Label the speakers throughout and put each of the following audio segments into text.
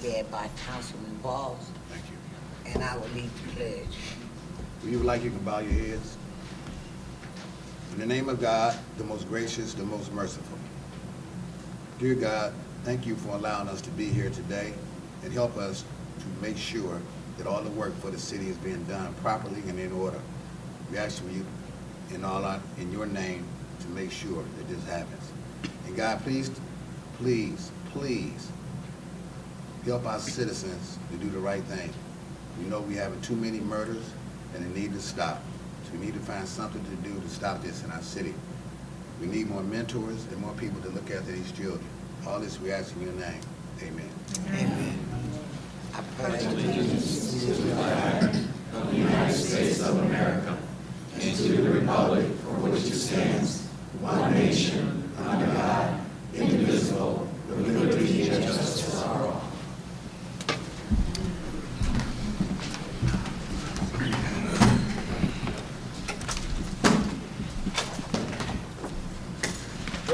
Speaker 1: led by Councilman Balls,
Speaker 2: Thank you.
Speaker 1: and I will lead the pledge.
Speaker 2: If you would like, you can bow your heads. In the name of God, the most gracious, the most merciful. Dear God, thank you for allowing us to be here today and help us to make sure that all the work for the city is being done properly and in order. We ask you in your name to make sure that this happens. And God, please help our citizens to do the right thing. We know we're having too many murders and they need to stop. So we need to find something to do to stop this in our city. We need more mentors and more people to look after these children. All this we ask in your name. Amen.
Speaker 1: Amen. I pledge
Speaker 3: allegiance to the flag of the United States of America and to the republic for which it stands, one nation, under God, indivisible, with liberty and justice for all.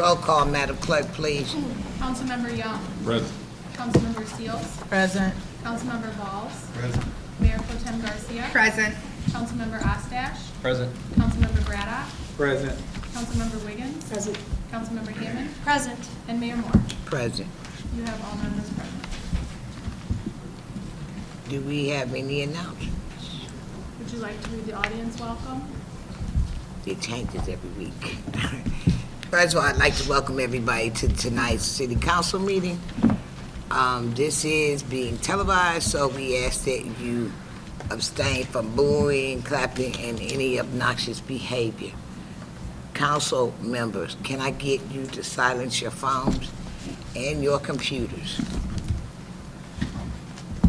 Speaker 1: roll call, Madam Clerk, please.
Speaker 4: Councilmember Young.
Speaker 5: Present.
Speaker 4: Councilmember Seals.
Speaker 6: Present.
Speaker 4: Councilmember Balls.
Speaker 5: Present.
Speaker 4: Mayor Pro Tem Garcia.
Speaker 6: Present.
Speaker 4: Councilmember Ostash.
Speaker 5: Present.
Speaker 4: Councilmember Braddock.
Speaker 5: Present.
Speaker 4: Councilmember Wiggins.
Speaker 6: Present.
Speaker 4: Councilmember Hammond.
Speaker 6: Present.
Speaker 4: And Mayor Moore.
Speaker 1: Present.
Speaker 4: You have all members present.
Speaker 1: Do we have any announcements?
Speaker 4: Would you like to read the audience welcome?
Speaker 1: It changes every week. First of all, I'd like to welcome everybody to tonight's city council meeting. This is being televised, so we ask that you abstain from booing, clapping, and any obnoxious behavior. Council members, can I get you to silence your phones and your computers?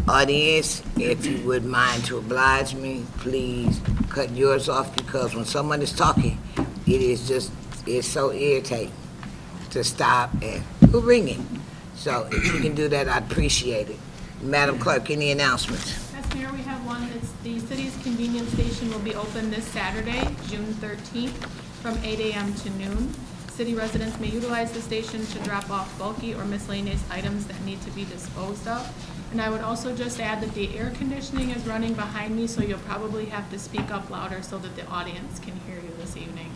Speaker 1: Audience, if you would mind to oblige me, please cut yours off, because when someone is talking, it's so irritating to stop and who's ringing. So if you can do that, I'd appreciate it. Madam Clerk, any announcements?
Speaker 4: Yes, Mayor, we have one. It's the city's convenience station will be open this Saturday, June 13th, from 8 a.m. to noon. City residents may utilize the station to drop off bulky or miscellaneous items that need to be disposed of. And I would also just add that the air conditioning is running behind me, so you'll probably have to speak up louder so that the audience can hear you this evening.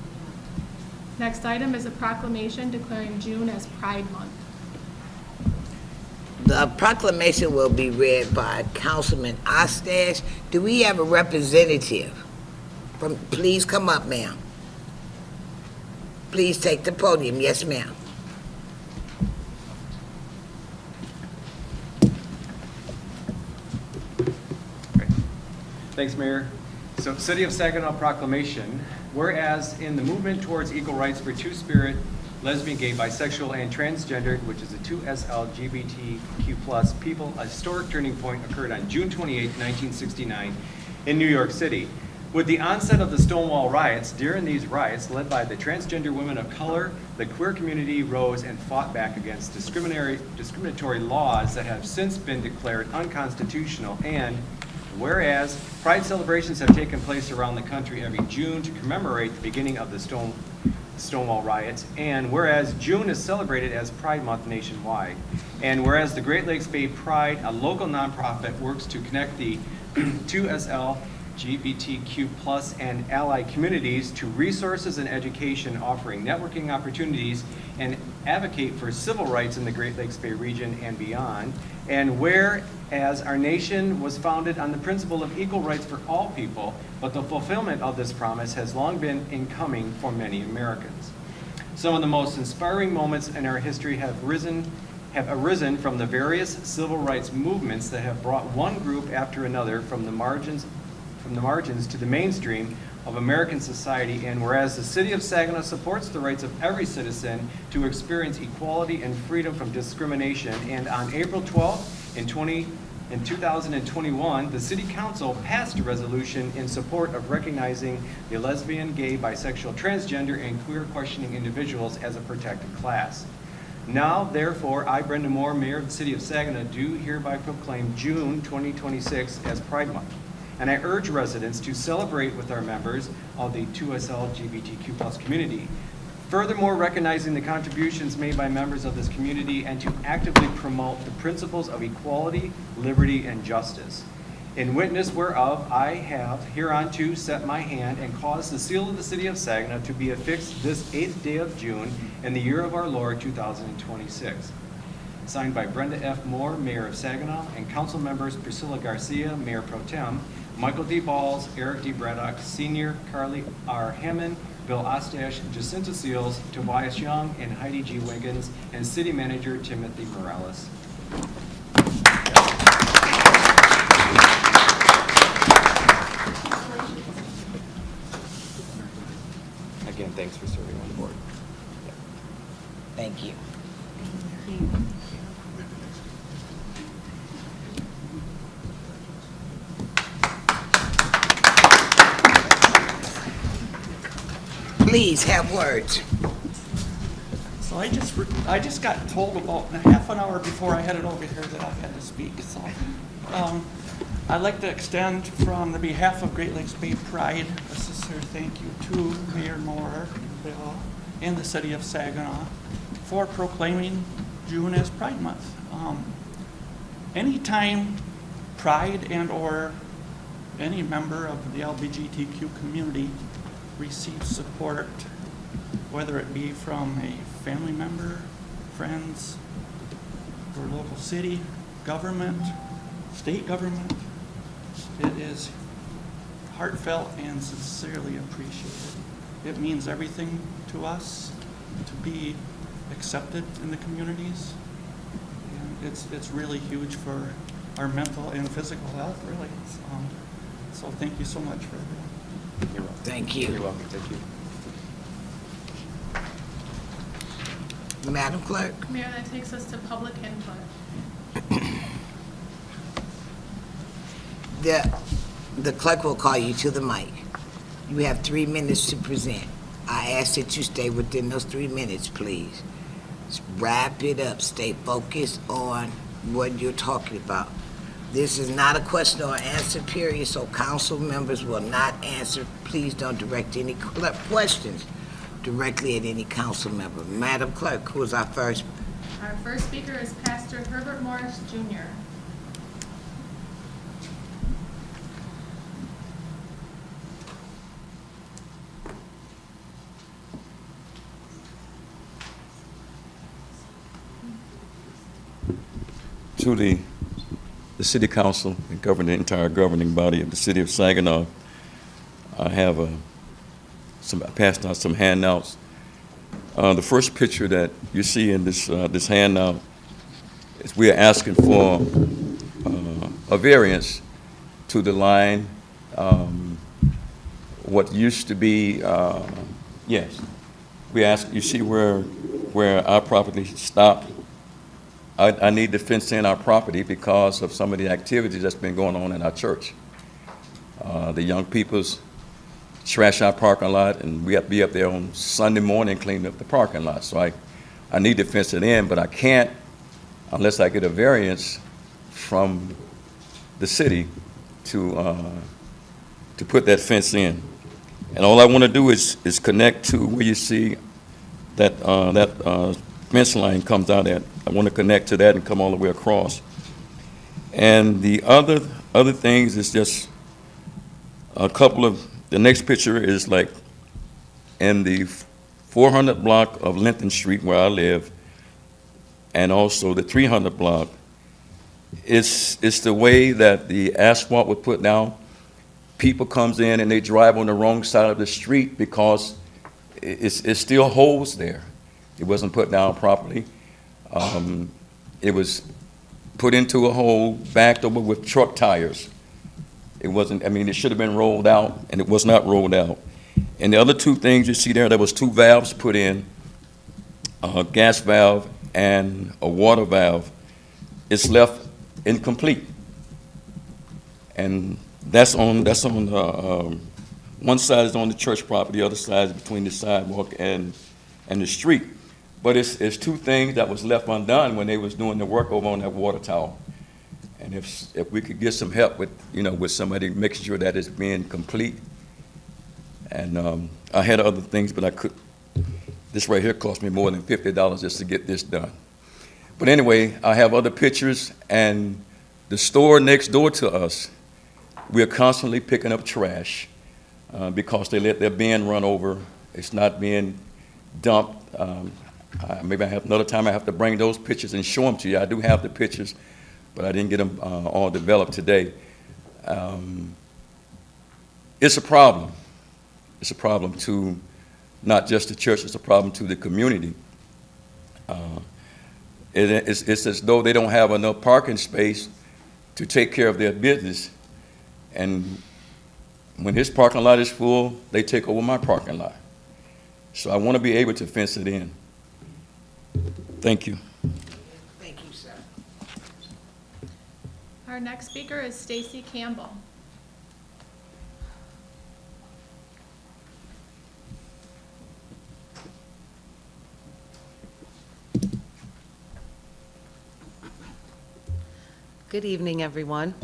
Speaker 4: Next item is a proclamation declaring June as Pride Month.
Speaker 1: The proclamation will be read by Councilman Ostash. Do we have a representative? Please come up, ma'am. Please take the podium. Yes, ma'am.
Speaker 5: Thanks, Mayor. So, City of Saginaw proclamation. Whereas in the movement towards equal rights for two-spirit, lesbian, gay, bisexual, and transgendered, which is the 2SLGBTQ+ people, a historic turning point occurred on June 28, 1969 in New York City. With the onset of the Stonewall riots, during these riots, led by the transgender women of color, the queer community rose and fought back against discriminatory laws that have since been declared unconstitutional. And whereas Pride celebrations have taken place around the country every June to commemorate the beginning of the Stonewall riots, and whereas June is celebrated as Pride Month nationwide, and whereas the Great Lakes Bay Pride, a local nonprofit, works to connect the 2SLGBTQ+ and allied communities to resources and education, offering networking opportunities, and advocate for civil rights in the Great Lakes Bay region and beyond. And whereas our nation was founded on the principle of equal rights for all people, but the fulfillment of this promise has long been incoming for many Americans. Some of the most inspiring moments in our history have arisen from the various civil rights movements that have brought one group after another from the margins to the mainstream of American society. And whereas the City of Saginaw supports the rights of every citizen to experience equality and freedom from discrimination, and on April 12th in 2021, the City Council passed a resolution in support of recognizing the lesbian, gay, bisexual, transgender, and queer questioning individuals as a protected class. Now, therefore, I, Brenda Moore, Mayor of the City of Saginaw, do hereby proclaim June 2026 as Pride Month. And I urge residents to celebrate with our members of the 2SLGBTQ+ community. Furthermore, recognizing the contributions made by members of this community and to actively promote the principles of equality, liberty, and justice. In witness whereof, I have hereunto set my hand and caused the seal of the city of Saginaw to be affixed this 8th day of June in the year of our Lord 2026. Signed by Brenda F. Moore, Mayor of Saginaw, and council members Priscilla Garcia, Mayor Pro Tem, Michael D. Balls, Eric D. Braddock, Sr., Carly R. Hammond, Bill Ostash, Jacinta Seals, Tobias Young, and Heidi G. Wiggins, and City Manager Timothy Morales. Again, thanks for serving on the board.
Speaker 1: Thank you. Please have words.
Speaker 6: So I just got told about half an hour before I headed over here that I had to speak. So I'd like to extend from the behalf of Great Lakes Bay Pride a sincere thank you to Mayor Moore, Bill, and the city of Saginaw for proclaiming June as Pride Month. Anytime Pride and or any member of the LGBTQ community receives support, whether it be from a family member, friends, or local city, government, state government, it is heartfelt and sincerely appreciated. It means everything to us to be accepted in the communities. And it's really huge for our mental and physical health, really. So thank you so much for everything.
Speaker 5: You're welcome.
Speaker 1: Thank you.
Speaker 5: You're welcome. Thank you.
Speaker 1: Madam Clerk?
Speaker 4: Mayor, that takes us to public input.
Speaker 1: The clerk will call you to the mic. You have 3 minutes to present. I ask that you stay within those 3 minutes, please. Just wrap it up. Stay focused on what you're talking about. This is not a question or answer period, so council members will not answer. Please don't direct any questions directly at any council member. Madam Clerk, who is our first?
Speaker 4: Our first speaker is Pastor Herbert Morris, Jr.
Speaker 7: To the city council and the entire governing body of the city of Saginaw, I have I passed out some handouts. The first picture that you see in this handout is we are asking for a variance to the line. What used to be, yes, we ask. You see where our property stopped. I need to fence in our property because of some of the activities that's been going on in our church. The young people's trash our parking lot, and we have to be up there on Sunday morning cleaning up the parking lot. So I need to fence it in, but I can't unless I get a variance from the city to put that fence in. And all I want to do is connect to where you see that fence line comes out at. I want to connect to that and come all the way across. And the other things is just a couple of, the next picture is like in the 400 block of Linton Street where I live, and also the 300 block. It's the way that the asphalt was put down. People comes in and they drive on the wrong side of the street because it's still holes there. It wasn't put down properly. It was put into a hole, backed over with truck tires. It wasn't, it should have been rolled out, and it was not rolled out. And the other two things you see there was 2 valves put in, a gas valve and a water valve. It's left incomplete. And that's on one side is on the church property, the other side is between the sidewalk and the street. But it's 2 things that was left undone when they was doing the work over on that water tower. And if we could get some help with somebody making sure that it's being complete. And I had other things, but I This right here cost me more than $50 just to get this done. But anyway, I have other pictures, and the store next door to us, we're constantly picking up trash because they let their bin run over. It's not being dumped. Maybe another time I have to bring those pictures and show them to you. I do have the pictures, but I didn't get them all developed today. It's a problem. It's a problem to not just the church, it's a problem to the community. It's as though they don't have enough parking space to take care of their business. And when his parking lot is full, they take over my parking lot. So I want to be able to fence it in. Thank you.
Speaker 1: Thank you, sir.
Speaker 4: Our next speaker is Stacy Campbell.
Speaker 8: Good evening, everyone.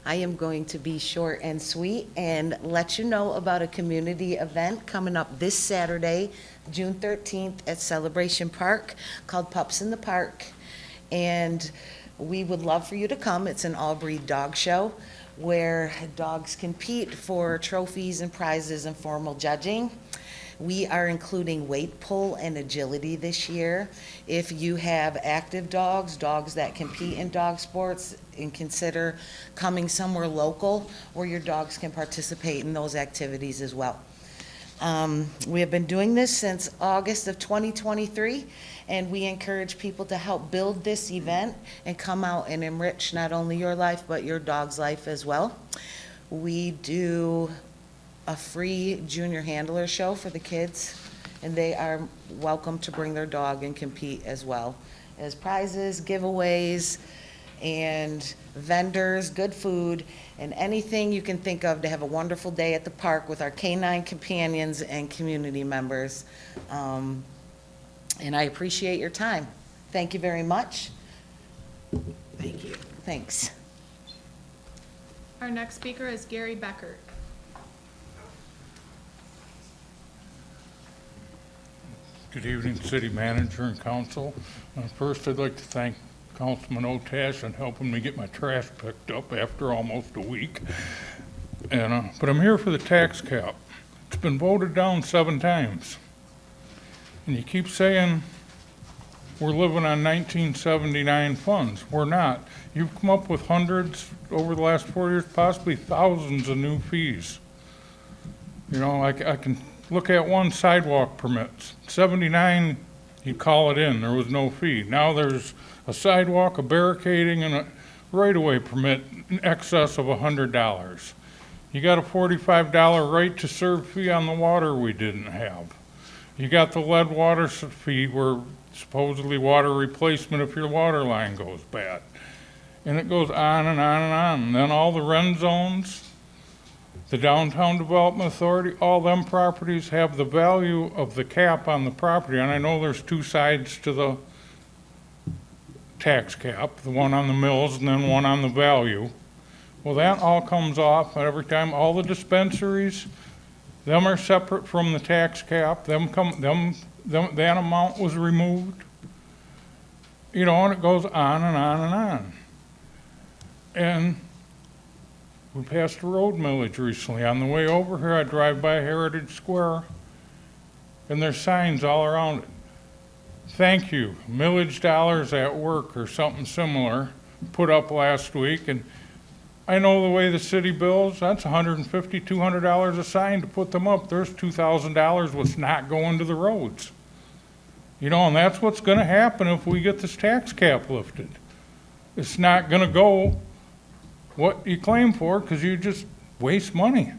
Speaker 8: I am going to be short and sweet and let you know about a community event coming up this Saturday, June 13th at Celebration Park called Pups in the Park. And we would love for you to come. It's an all-breed dog show where dogs compete for trophies and prizes and formal judging. We are including weight pull and agility this year. If you have active dogs, dogs that compete in dog sports, and consider coming somewhere local where your dogs can participate in those activities as well. We have been doing this since August of 2023, and we encourage people to help build this event and come out and enrich not only your life, but your dog's life as well. We do a free junior handler show for the kids, and they are welcome to bring their dog and compete as well as prizes, giveaways, and vendors, good food, and anything you can think of to have a wonderful day at the park with our canine companions and community members. And I appreciate your time. Thank you very much.
Speaker 1: Thank you.
Speaker 8: Thanks.
Speaker 4: Our next speaker is Gary Beckert.
Speaker 9: Good evening, City Manager and Council. First, I'd like to thank Councilman Otash on helping me get my trash picked up after almost a week. But I'm here for the tax cap. It's been voted down 7 times. And you keep saying we're living on 1979 funds. We're not. You've come up with hundreds over the last 4 years, possibly thousands of new fees. You know, I can look at one sidewalk permits. 79, you call it in, there was no fee. Now there's a sidewalk, a barricading, and a right-of-way permit in excess of $100. You got a $45 right to serve fee on the water we didn't have. You got the lead water fee where supposedly water replacement if your water line goes bad. And it goes on and on and on. And then all the rent zones, the Downtown Development Authority, all them properties have the value of the cap on the property. And I know there's 2 sides to the tax cap, the one on the mills and then one on the value. Well, that all comes off every time. All the dispensaries, them are separate from the tax cap. That amount was removed. You know, and it goes on and on and on. And we passed a road millage recently. On the way over here, I drive by Heritage Square, and there's signs all around it. Thank you, millage dollars at work or something similar, put up last week. And I know the way the city bills, that's $150, $200 a sign to put them up. There's $2,000 what's not going to the roads. You know, and that's what's going to happen if we get this tax cap lifted. It's not going to go what you claim for because you just waste money.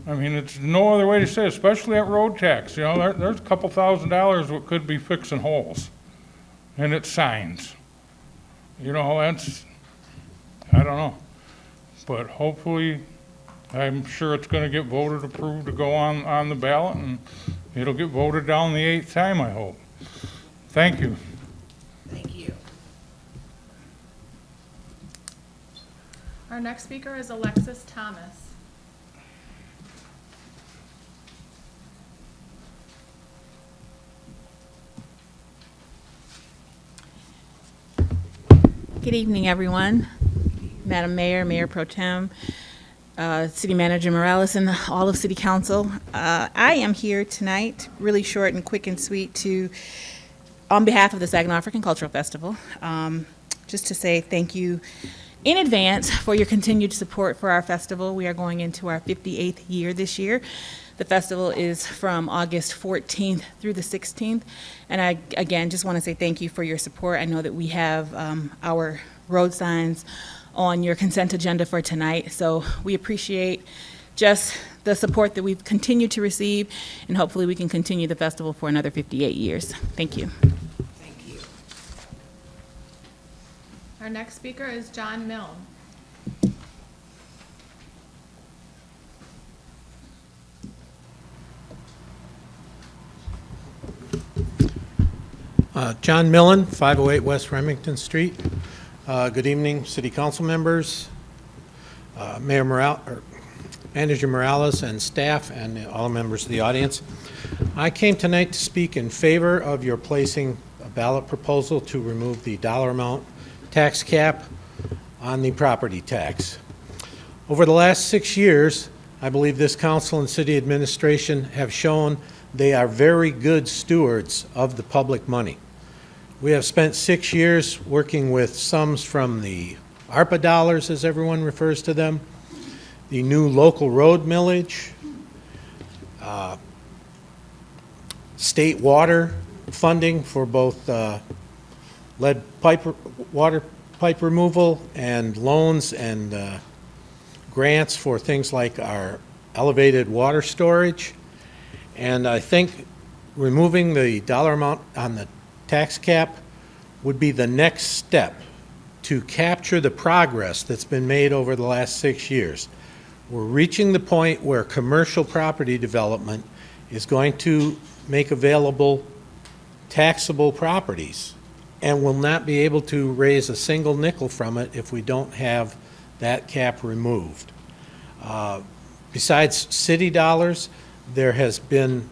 Speaker 9: I mean, it's no other way to say it, especially at road tax. You know, there's a couple $1,000s what could be fixing holes. And it's signs. You know, that's, I don't know. But hopefully, I'm sure it's going to get voted approved to go on the ballot, and it'll get voted down the 8th time, I hope. Thank you.
Speaker 1: Thank you.
Speaker 4: Our next speaker is Alexis Thomas.
Speaker 10: Good evening, everyone. Madam Mayor, Mayor Pro Tem, City Manager Morales, and all of City Council. I am here tonight, really short and quick and sweet, on behalf of the Saginaw African Cultural Festival, just to say thank you in advance for your continued support for our festival. We are going into our 58th year this year. The festival is from August 14th through the 16th. And I, again, just want to say thank you for your support. I know that we have our road signs on your consent agenda for tonight. So we appreciate just the support that we've continued to receive, and hopefully we can continue the festival for another 58 years. Thank you.
Speaker 1: Thank you.
Speaker 4: Our next speaker is John Milne.
Speaker 11: John Millen, 508 West Remington Street. Good evening, City Council members, Manager Morales and staff, and all members of the audience. I came tonight to speak in favor of your placing a ballot proposal to remove the dollar amount tax cap on the property tax. Over the last 6 years, I believe this council and city administration have shown they are very good stewards of the public money. We have spent 6 years working with sums from the ARPA dollars, as everyone refers to them, the new local road millage, state water funding for both lead pipe, water pipe removal, and loans and grants for things like our elevated water storage. And I think removing the dollar amount on the tax cap would be the next step to capture the progress that's been made over the last 6 years. We're reaching the point where commercial property development is going to make available taxable properties and will not be able to raise a single nickel from it if we don't have that cap removed. Besides city dollars, there has been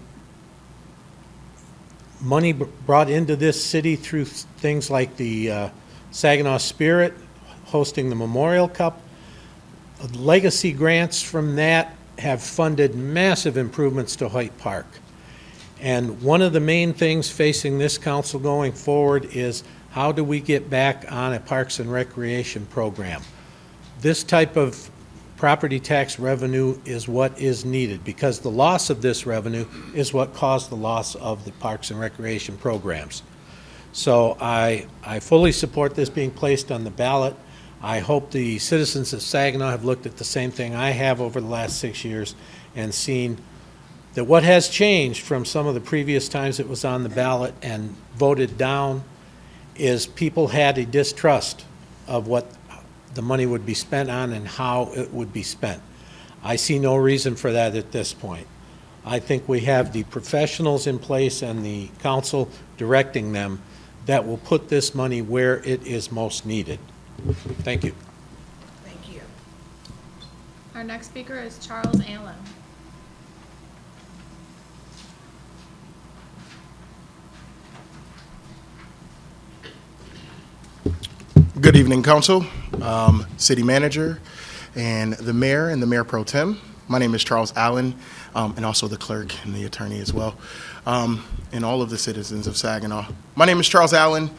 Speaker 11: money brought into this city through things like the Saginaw Spirit, hosting the Memorial Cup. Legacy grants from that have funded massive improvements to Hoyt Park. And one of the main things facing this council going forward is how do we get back on a Parks and Recreation program? This type of property tax revenue is what is needed, because the loss of this revenue is what caused the loss of the Parks and Recreation programs. So I fully support this being placed on the ballot. I hope the citizens of Saginaw have looked at the same thing I have over the last 6 years and seen that what has changed from some of the previous times it was on the ballot and voted down is people had a distrust of what the money would be spent on and how it would be spent. I see no reason for that at this point. I think we have the professionals in place and the council directing them that will put this money where it is most needed. Thank you.
Speaker 1: Thank you.
Speaker 4: Our next speaker is Charles Allen.
Speaker 12: Good evening, Council, City Manager, and the Mayor Pro Tem. My name is Charles Allen, and also the clerk and the attorney as well, and all of the citizens of Saginaw. My name is Charles Allen,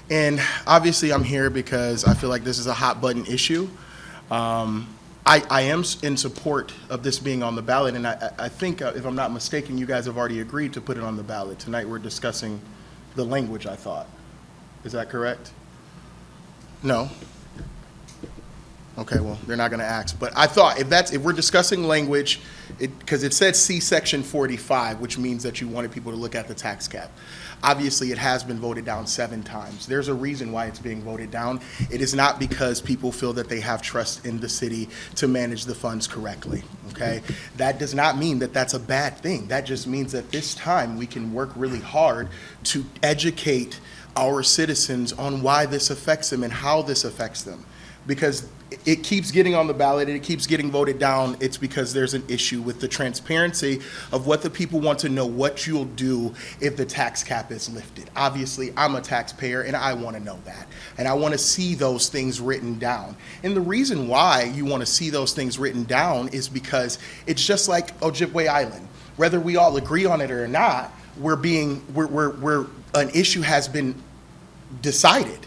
Speaker 12: and obviously I'm here because I feel like this is a hot button issue. I am in support of this being on the ballot, and I think, if I'm not mistaken, you guys have already agreed to put it on the ballot. Tonight we're discussing the language, I thought. Is that correct? No? Okay, well, they're not going to ask. But I thought if we're discussing language, because it said see section 45, which means that you wanted people to look at the tax cap. Obviously, it has been voted down 7 times. There's a reason why it's being voted down. It is not because people feel that they have trust in the city to manage the funds correctly, okay? That does not mean that that's a bad thing. That just means that this time we can work really hard to educate our citizens on why this affects them and how this affects them. Because it keeps getting on the ballot and it keeps getting voted down, it's because there's an issue with the transparency of what the people want to know what you'll do if the tax cap is lifted. Obviously, I'm a taxpayer and I want to know that. And I want to see those things written down. And the reason why you want to see those things written down is because it's just like Ojibway Island. Whether we all agree on it or not, an issue has been decided.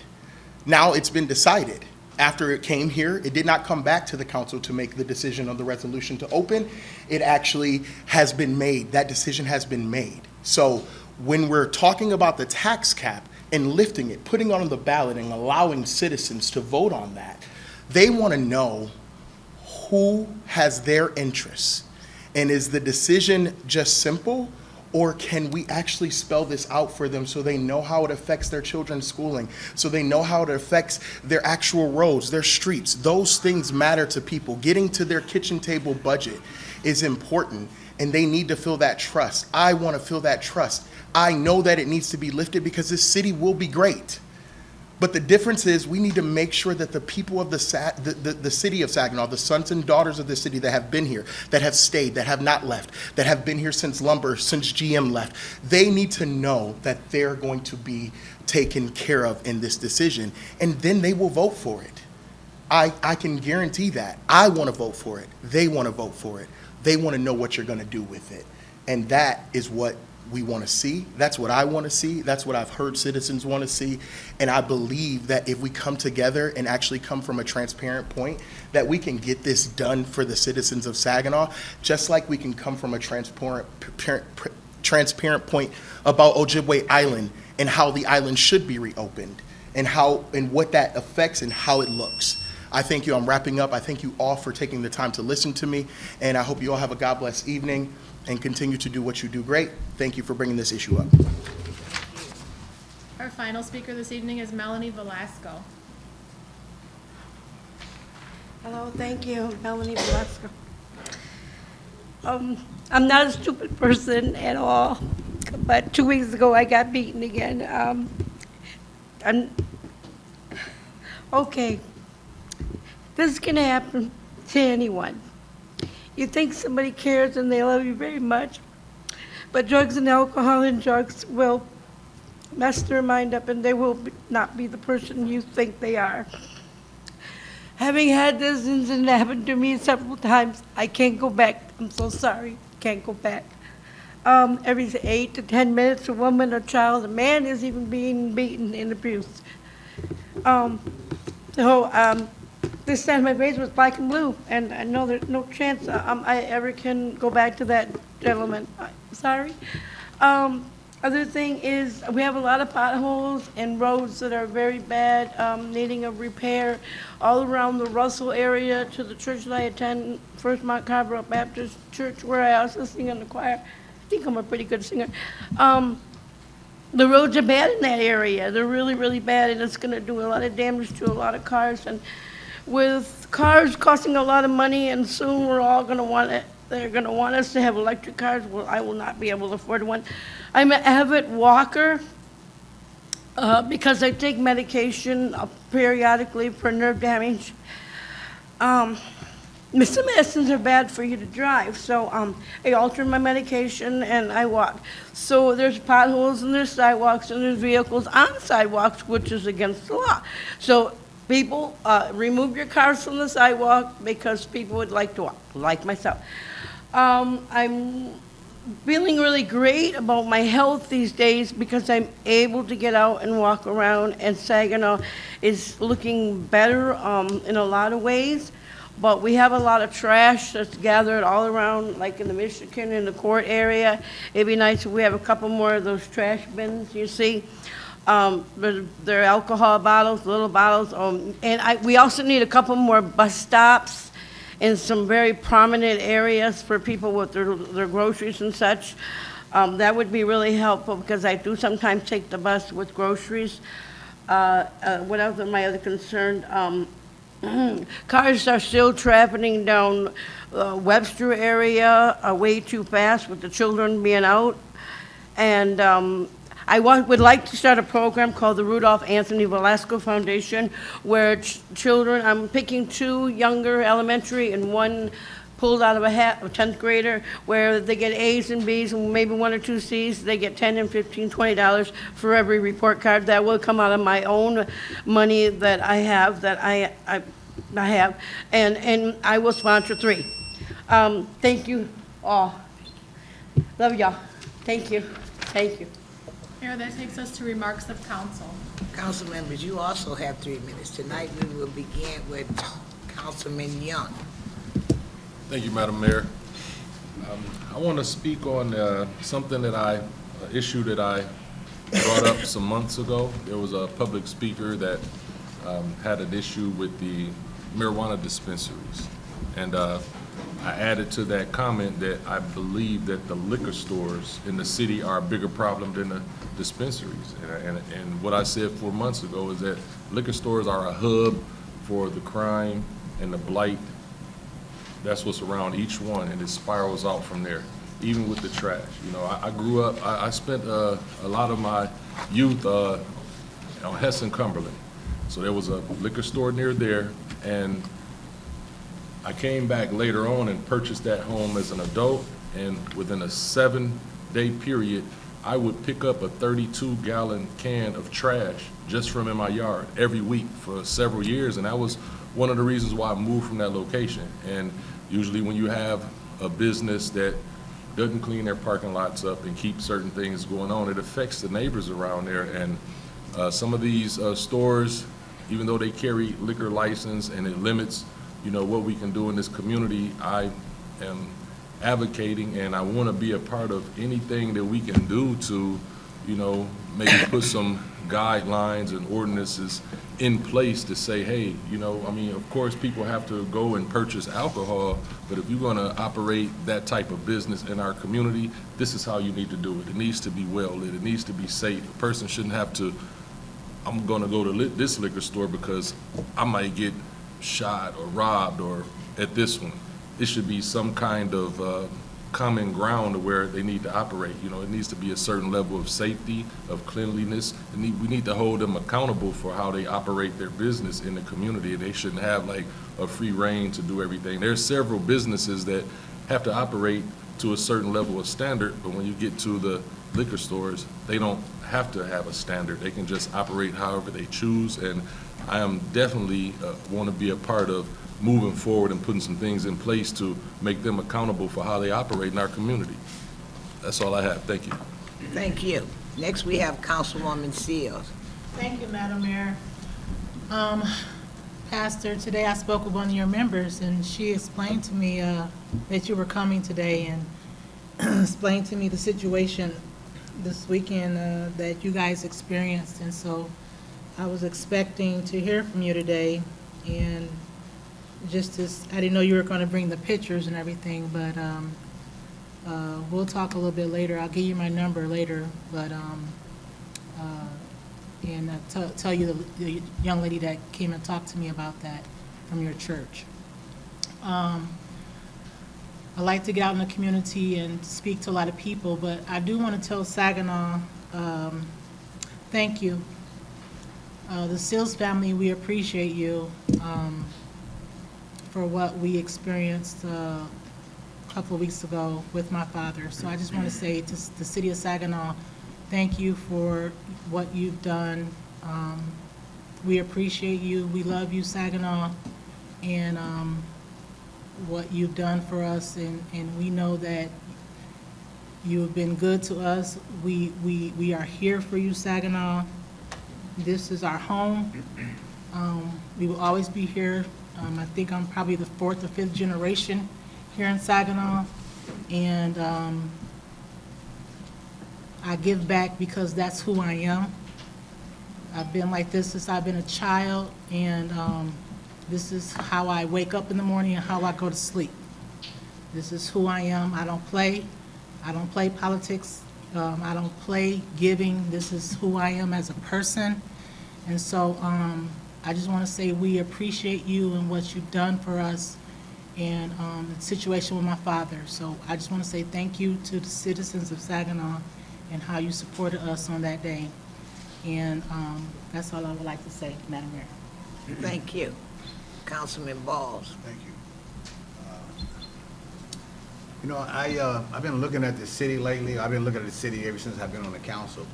Speaker 12: Now it's been decided. After it came here, it did not come back to the council to make the decision on the resolution to open. It actually has been made. That decision has been made. So when we're talking about the tax cap and lifting it, putting it on the ballot and allowing citizens to vote on that, they want to know who has their interests. And is the decision just simple? Or can we actually spell this out for them so they know how it affects their children's schooling, so they know how it affects their actual roads, their streets? Those things matter to people. Getting to their kitchen table budget is important, and they need to feel that trust. I want to feel that trust. I know that it needs to be lifted because this city will be great. But the difference is we need to make sure that the people of the city of Saginaw, the sons and daughters of the city that have been here, that have stayed, that have not left, that have been here since lumber, since GM left, they need to know that they're going to be taken care of in this decision, and then they will vote for it. I can guarantee that. I want to vote for it. They want to vote for it. They want to know what you're going to do with it. And that is what we want to see. That's what I want to see. That's what I've heard citizens want to see. And I believe that if we come together and actually come from a transparent point, that we can get this done for the citizens of Saginaw, just like we can come from a transparent point about Ojibway Island and how the island should be reopened and what that affects and how it looks. I thank you. I'm wrapping up. I thank you all for taking the time to listen to me, and I hope you all have a God bless evening and continue to do what you do great. Thank you for bringing this issue up.
Speaker 4: Our final speaker this evening is Melanie Velasco.
Speaker 13: Hello, thank you, Melanie Velasco. I'm not a stupid person at all, but 2 weeks ago I got beaten again. Okay, this can happen to anyone. You think somebody cares and they love you very much, but drugs and alcohol and drugs will mess their mind up and they will not be the person you think they are. Having had this incident happen to me several times, I can't go back. I'm so sorry, can't go back. Every 8 to 10 minutes, a woman, a child, a man is even being beaten and abused. This time my face was black and blue, and I know there's no chance I ever can go back to that gentleman. Sorry. Other thing is, we have a lot of potholes and roads that are very bad, needing a repair all around the Russell area to the church that I attend, First Mount Carmel Baptist Church, where I also sing in the choir. I think I'm a pretty good singer. The roads are bad in that area. They're really, really bad, and it's going to do a lot of damage to a lot of cars. And with cars costing a lot of money, and soon we're all going to want it. They're going to want us to have electric cars. Well, I will not be able to afford one. I'm an avid walker because I take medication periodically for nerve damage. Some medicines are bad for you to drive, so I alter my medication and I walk. So there's potholes and there's sidewalks and there's vehicles on sidewalks, which is against the law. So people, remove your cars from the sidewalk because people would like to walk, like myself. I'm feeling really great about my health these days because I'm able to get out and walk around, and Saginaw is looking better in a lot of ways. But we have a lot of trash that's gathered all around, like in the Michigan, in the court area. It'd be nice if we have a couple more of those trash bins, you see. They're alcohol bottles, little bottles. We also need a couple more bus stops in some very prominent areas for people with their groceries and such. That would be really helpful because I do sometimes take the bus with groceries. What else are my other concerns? Cars are still traveling down Webster area way too fast with the children being out. And would like to start a program called the Rudolph Anthony Velasco Foundation, where children, I'm picking 2 younger elementary and 1 pulled out of a hat, a 10th grader, where they get A's and B's and maybe 1 or 2 C's. They get $10 and $15, $20 for every report card. That will come out of my own money that I have, and I will sponsor 3. Thank you all. Love y'all. Thank you. Thank you.
Speaker 4: Mayor, that takes us to remarks of council.
Speaker 1: Council members, you also have 3 minutes. Tonight, we will begin with Councilman Young.
Speaker 3: Thank you, Madam Mayor. I want to speak on something that issue that I brought up some months ago. There was a public speaker that had an issue with the marijuana dispensaries. And I added to that comment that I believe that the liquor stores in the city are a bigger problem than the dispensaries. And what I said 4 months ago is that liquor stores are a hub for the crime and the blight. That's what's around each one, and it spirals out from there, even with the trash. You know, I grew up, I spent a lot of my youth on Hess and Cumberland. So there was a liquor store near there, and I came back later on and purchased that home as an adult, and within a 7-day period, I would pick up a 32-gallon can of trash just from in my yard every week for several years, and that was one of the reasons why I moved from that location. And usually when you have a business that doesn't clean their parking lots up and keep certain things going on, it affects the neighbors around there. And some of these stores, even though they carry liquor license and it limits, you know, what we can do in this community, I am advocating and I want to be a part of anything that we can do to, you know, maybe put some guidelines and ordinances in place to say, hey, you know, I mean, of course, people have to go and purchase alcohol, but if you're going to operate that type of business in our community, this is how you need to do it. It needs to be well lit. It needs to be safe. A person shouldn't have to, I'm going to go to this liquor store because I might get shot or robbed or at this one. It should be some kind of common ground to where they need to operate. You know, it needs to be a certain level of safety, of cleanliness. We need to hold them accountable for how they operate their business in the community. They shouldn't have like a free reign to do everything. There's several businesses that have to operate to a certain level of standard, but when you get to the liquor stores, they don't have to have a standard. They can just operate however they choose, and I am definitely want to be a part of moving forward and putting some things in place to make them accountable for how they operate in our community. That's all I have. Thank you.
Speaker 1: Thank you. Next, we have Councilwoman Seals.
Speaker 14: Thank you, Madam Mayor. Pastor, today I spoke with one of your members, and she explained to me that you were coming today and explained to me the situation this weekend that you guys experienced. And so I was expecting to hear from you today, and I didn't know you were going to bring the pictures and everything, but we'll talk a little bit later. I'll give you my number later, but tell you the young lady that came and talked to me about that from your church. I like to get out in the community and speak to a lot of people, but I do want to tell Saginaw, thank you. The Seals family, we appreciate you for what we experienced a couple of weeks ago with my father. So I just want to say to the city of Saginaw, thank you for what you've done. We appreciate you. We love you, Saginaw, and what you've done for us, and we know that you have been good to us. We are here for you, Saginaw. This is our home. We will always be here. I think I'm probably the 4th or 5th generation here in Saginaw, and I give back because that's who I am. I've been like this since I've been a child, and this is how I wake up in the morning and how I go to sleep. This is who I am. I don't play. I don't play politics. I don't play giving. This is who I am as a person. And so I just want to say we appreciate you and what you've done for us, and the situation with my father. So I just want to say thank you to the citizens of Saginaw, and how you supported us on that day. And that's all I would like to say, Madam Mayor.
Speaker 1: Thank you. Councilman Balls.
Speaker 2: Thank you. You know, I've been looking at the city lately. I've been looking at the city ever since I've been on the council.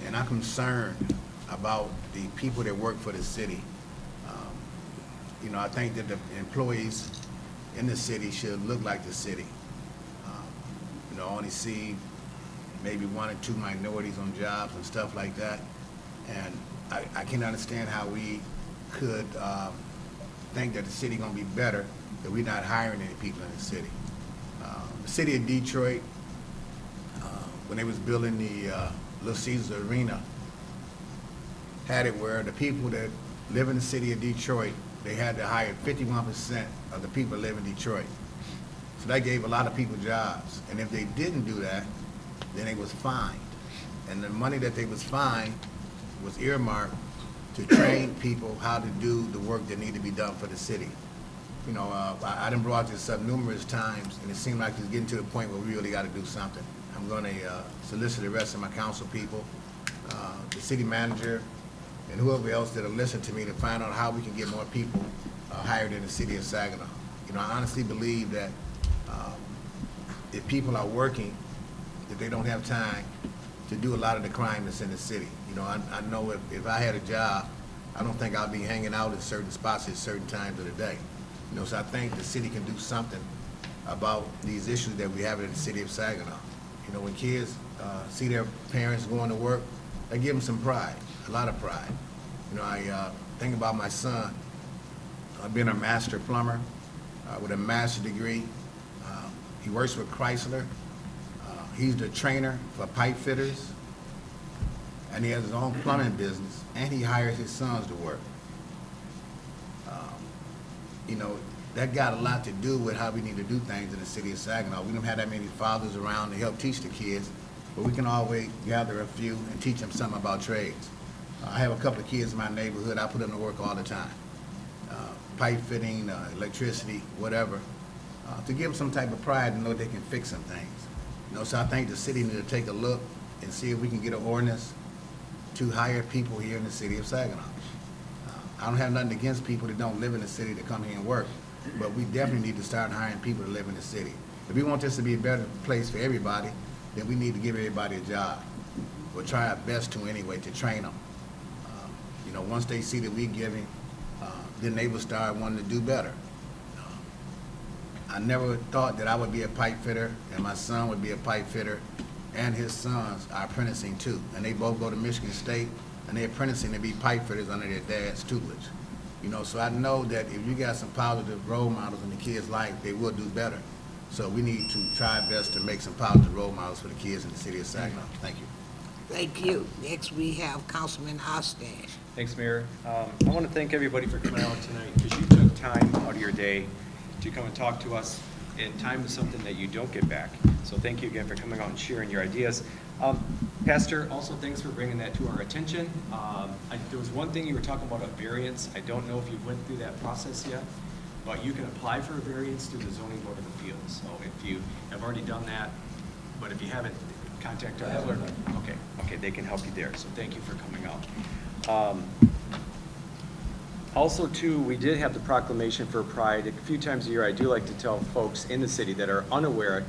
Speaker 2: And I'm concerned about the people that work for the city. You know, I think that the employees in the city should look like the city. You know, I only see maybe 1 or 2 minorities on jobs and stuff like that. And I can't understand how we could think that the city gonna be better if we're not hiring any people in the city. The city of Detroit, when they was building the Little Caesars Arena, had it where the people that live in the city of Detroit, they had to hire 51% of the people that live in Detroit. So that gave a lot of people jobs. And if they didn't do that, then they was fined. And the money that they was fined was earmarked to train people how to do the work that need to be done for the city. You know, I done brought this up numerous times, and it seemed like it's getting to the point where we really got to do something. I'm going to solicit the rest of my council people, the city manager, and whoever else that'll listen to me to find out how we can get more people hired in the city of Saginaw. You know, I honestly believe that if people are working, that they don't have time to do a lot of the crime that's in the city. You know, I know if I had a job, I don't think I'll be hanging out at certain spots at certain times of the day. You know, so I think the city can do something about these issues that we have in the city of Saginaw. You know, when kids see their parents going to work, they give them some pride, a lot of pride. You know, I think about my son. I've been a master plumber with a master's degree. He works with Chrysler. He's the trainer for pipe fitters, and he has his own plumbing business, and he hires his sons to work. You know, that got a lot to do with how we need to do things in the city of Saginaw. We don't have that many fathers around to help teach the kids, but we can always gather a few and teach them something about trades. I have a couple of kids in my neighborhood. I put them to work all the time. Pipe fitting, electricity, whatever, to give them some type of pride and know they can fix some things. You know, so I think the city need to take a look and see if we can get an ordinance to hire people here in the city of Saginaw. I don't have nothing against people that don't live in the city to come here and work, but we definitely need to start hiring people to live in the city. If we want this to be a better place for everybody, then we need to give everybody a job. We'll try our best to anyway to train them. You know, once they see that we're giving, then they will start wanting to do better. I never thought that I would be a pipe fitter and my son would be a pipe fitter, and his sons are apprenticing too. And they both go to Michigan State and they're apprenticing to be pipe fitters under their dad's tutelage. You know, so I know that if you got some positive role models in the kids' life, they will do better. So we need to try our best to make some positive role models for the kids in the city of Saginaw. Thank you.
Speaker 1: Thank you. Next, we have Councilman Ostash.
Speaker 5: Thanks, Mayor. I want to thank everybody for coming out tonight, because you took time out of your day to come and talk to us, and time is something that you don't get back. So thank you again for coming out and sharing your ideas. Pastor, also thanks for bringing that to our attention. There was one thing you were talking about, a variance. I don't know if you went through that process yet, but you can apply for a variance through the Zoning Board of Appeals. So if you have already done that, but if you haven't, contact our clerk. Okay, they can help you there. So thank you for coming out. Also, too, we did have the proclamation for Pride. A few times a year, I do like to tell folks in the city that are unaware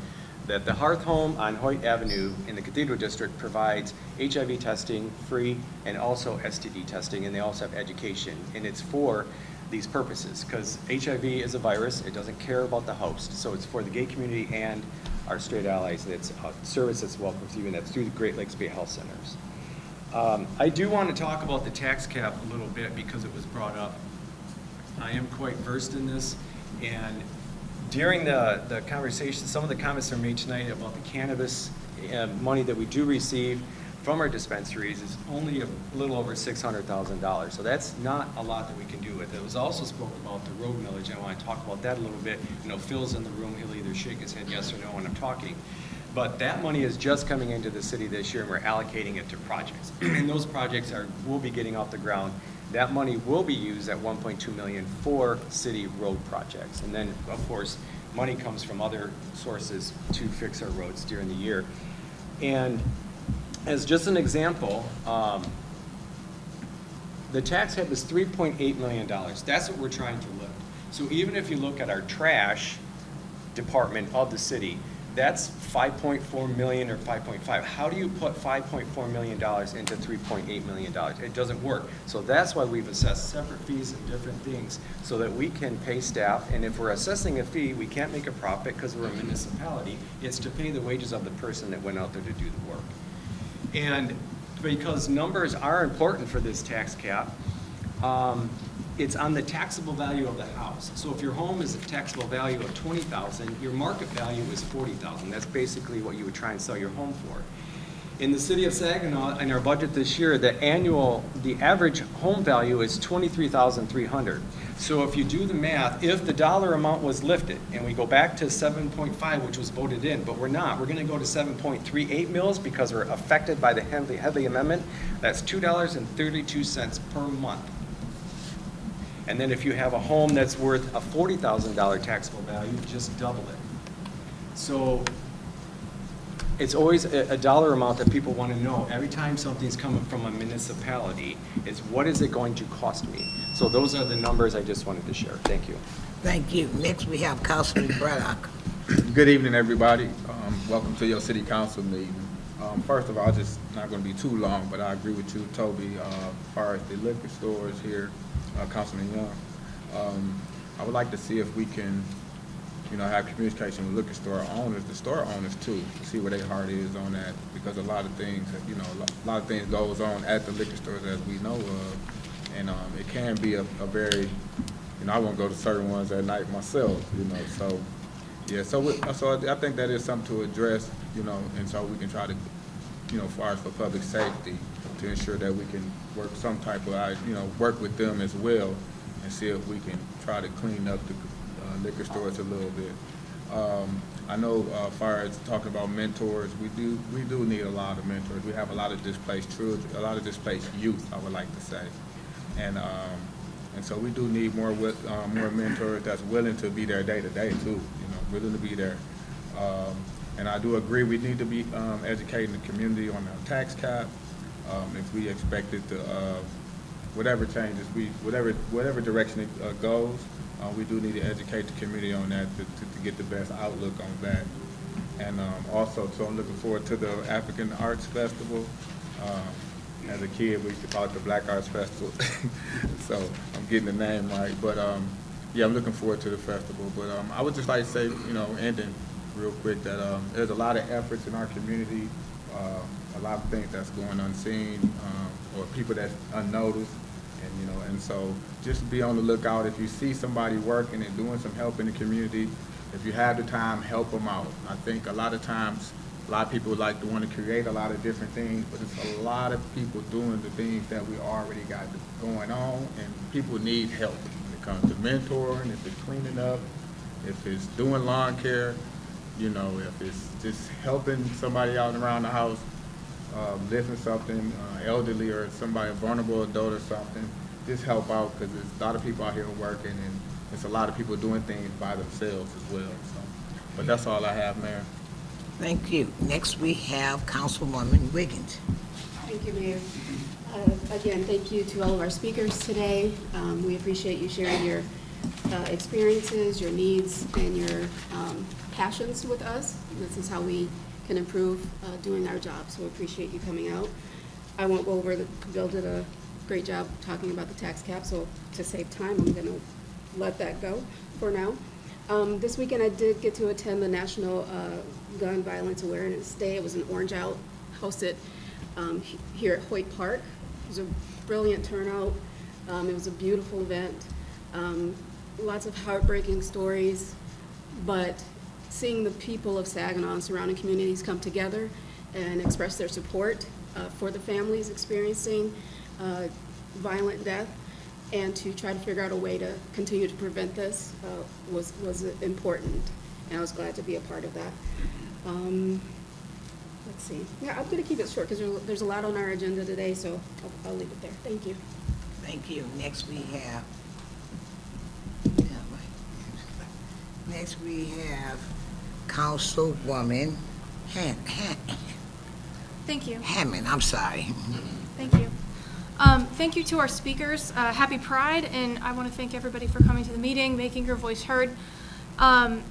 Speaker 5: that the Hearth Home on Hoyt Avenue in the Cathedral District provides HIV testing free and also STD testing, and they also have education. And it's for these purposes, because HIV is a virus. It doesn't care about the host. So it's for the gay community and our straight allies, and it's a service that's welcome to you, and that's through the Great Lakes Bay Health Centers. I do want to talk about the tax cap a little bit because it was brought up. I am quite versed in this, and during the conversation, some of the comments are made tonight about the cannabis money that we do receive from our dispensaries is only a little over $600,000. So that's not a lot that we can do with it. It was also spoke about the road millage, and I want to talk about that a little bit. You know, Phil's in the room. He'll either shake his head yes or no when I'm talking. But that money is just coming into the city this year, and we're allocating it to projects. And those projects will be getting off the ground. That money will be used at $1.2 million for city road projects. And then, of course, money comes from other sources to fix our roads during the year. And as just an example, the tax cap is $3.8 million. That's what we're trying to lift. So even if you look at our trash department of the city, that's 5.4 million or 5.5. How do you put $5.4 million into $3.8 million? It doesn't work. So that's why we've assessed separate fees and different things so that we can pay staff. And if we're assessing a fee, we can't make a profit because we're a municipality. It's to pay the wages of the person that went out there to do the work. And because numbers are important for this tax cap, it's on the taxable value of the house. So if your home is a taxable value of $20,000, your market value is $40,000. That's basically what you would try and sell your home for. In the city of Saginaw, in our budget this year, the average home value is $23,300. So if you do the math, if the dollar amount was lifted, and we go back to 7.5, which was voted in, but we're not, we're gonna go to 7.38 mils because we're affected by the Headley Amendment, that's $2.32 per month. And then if you have a home that's worth a $40,000 taxable value, just double it. So it's always a dollar amount that people want to know every time something's coming from a municipality is what is it going to cost me? So those are the numbers I just wanted to share. Thank you.
Speaker 1: Thank you. Next, we have Councilman Braddock.
Speaker 15: Good evening, everybody. Welcome to your city council meeting. First of all, just not going to be too long, but I agree with you, Toby, as far as the liquor stores here, Councilman Young. I would like to see if we can, have communication with liquor store owners, the store owners too, to see where their heart is on that, because a lot of things, a lot of things goes on at the liquor stores as we know of, and it can be a very, I won't go to certain ones at night myself, so yeah, so I think that is something to address, and so we can try to, as far as for public safety, to ensure that we can work some type of, work with them as well, and see if we can try to clean up the liquor stores a little bit. I know, as far as talking about mentors, we do need a lot of mentors. We have a lot of displaced children, a lot of displaced youth, I would like to say, and so we do need more mentors that's willing to be there day to day too, willing to be there. And I do agree we need to be educating the community on our tax cap. If we expect it to, whatever changes, whatever direction it goes, we do need to educate the community on that to get the best outlook on that. And also, so I'm looking forward to the African Arts Festival. As a kid, we used to call it the Black Arts Festival. So I'm getting the name right. But yeah, I'm looking forward to the festival. But I would just like to say, ending real quick, that there's a lot of efforts in our community, a lot of things that's going unseen, or people that's unnoticed, and so just be on the lookout. If you see somebody working and doing some help in the community, if you have the time, help them out. I think a lot of times, a lot of people like to want to create a lot of different things, but it's a lot of people doing the things that we already got going on, and people need help when it comes to mentoring, if it's cleaning up, if it's doing lawn care, if it's just helping somebody out around the house, lifting something, elderly or somebody, a vulnerable adult or something, just help out, because there's a lot of people out here working, and there's a lot of people doing things by themselves as well. So, but that's all I have, Mayor.
Speaker 1: Thank you. Next, we have Councilwoman Wiggins.
Speaker 16: Thank you, Mayor. Again, thank you to all of our speakers today. We appreciate you sharing your experiences, your needs, and your passions with us. This is how we can improve doing our job, so we appreciate you coming out. I won't go over Bill did a great job talking about the tax cap, so to save time, I'm going to let that go for now. This weekend, I did get to attend the National Gun Violence Awareness Day. It was an Orange Out, hosted here at Hoyt Park. It was a brilliant turnout. It was a beautiful event. Lots of heartbreaking stories, but seeing the people of Saginaw and surrounding communities come together and express their support for the families experiencing violent death, and to try to figure out a way to continue to prevent this was important, and I was glad to be a part of that. Let's see. Yeah, I'm going to keep it short because there's a lot on our agenda today, so I'll leave it there. Thank you.
Speaker 1: Thank you. Next, we have Councilwoman
Speaker 17: Thank you.
Speaker 1: Hammond, I'm sorry.
Speaker 17: Thank you. Thank you to our speakers. Happy Pride, and I want to thank everybody for coming to the meeting, making your voice heard. I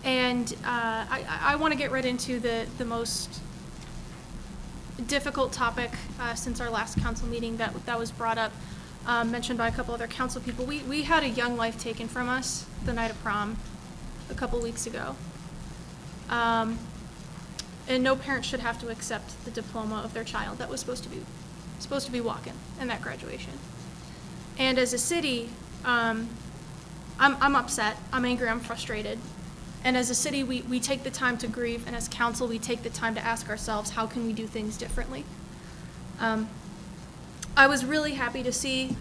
Speaker 17: want to get right into the most difficult topic since our last council meeting that was brought up, mentioned by a couple other council people. We had a young life taken from us the night of prom a couple weeks ago. And no parent should have to accept the diploma of their child that was supposed to be walking in that graduation. And as a city, I'm upset, I'm angry, I'm frustrated. And as a city, we take the time to grieve, and as council, we take the time to ask ourselves, how can we do things differently? I was really happy to see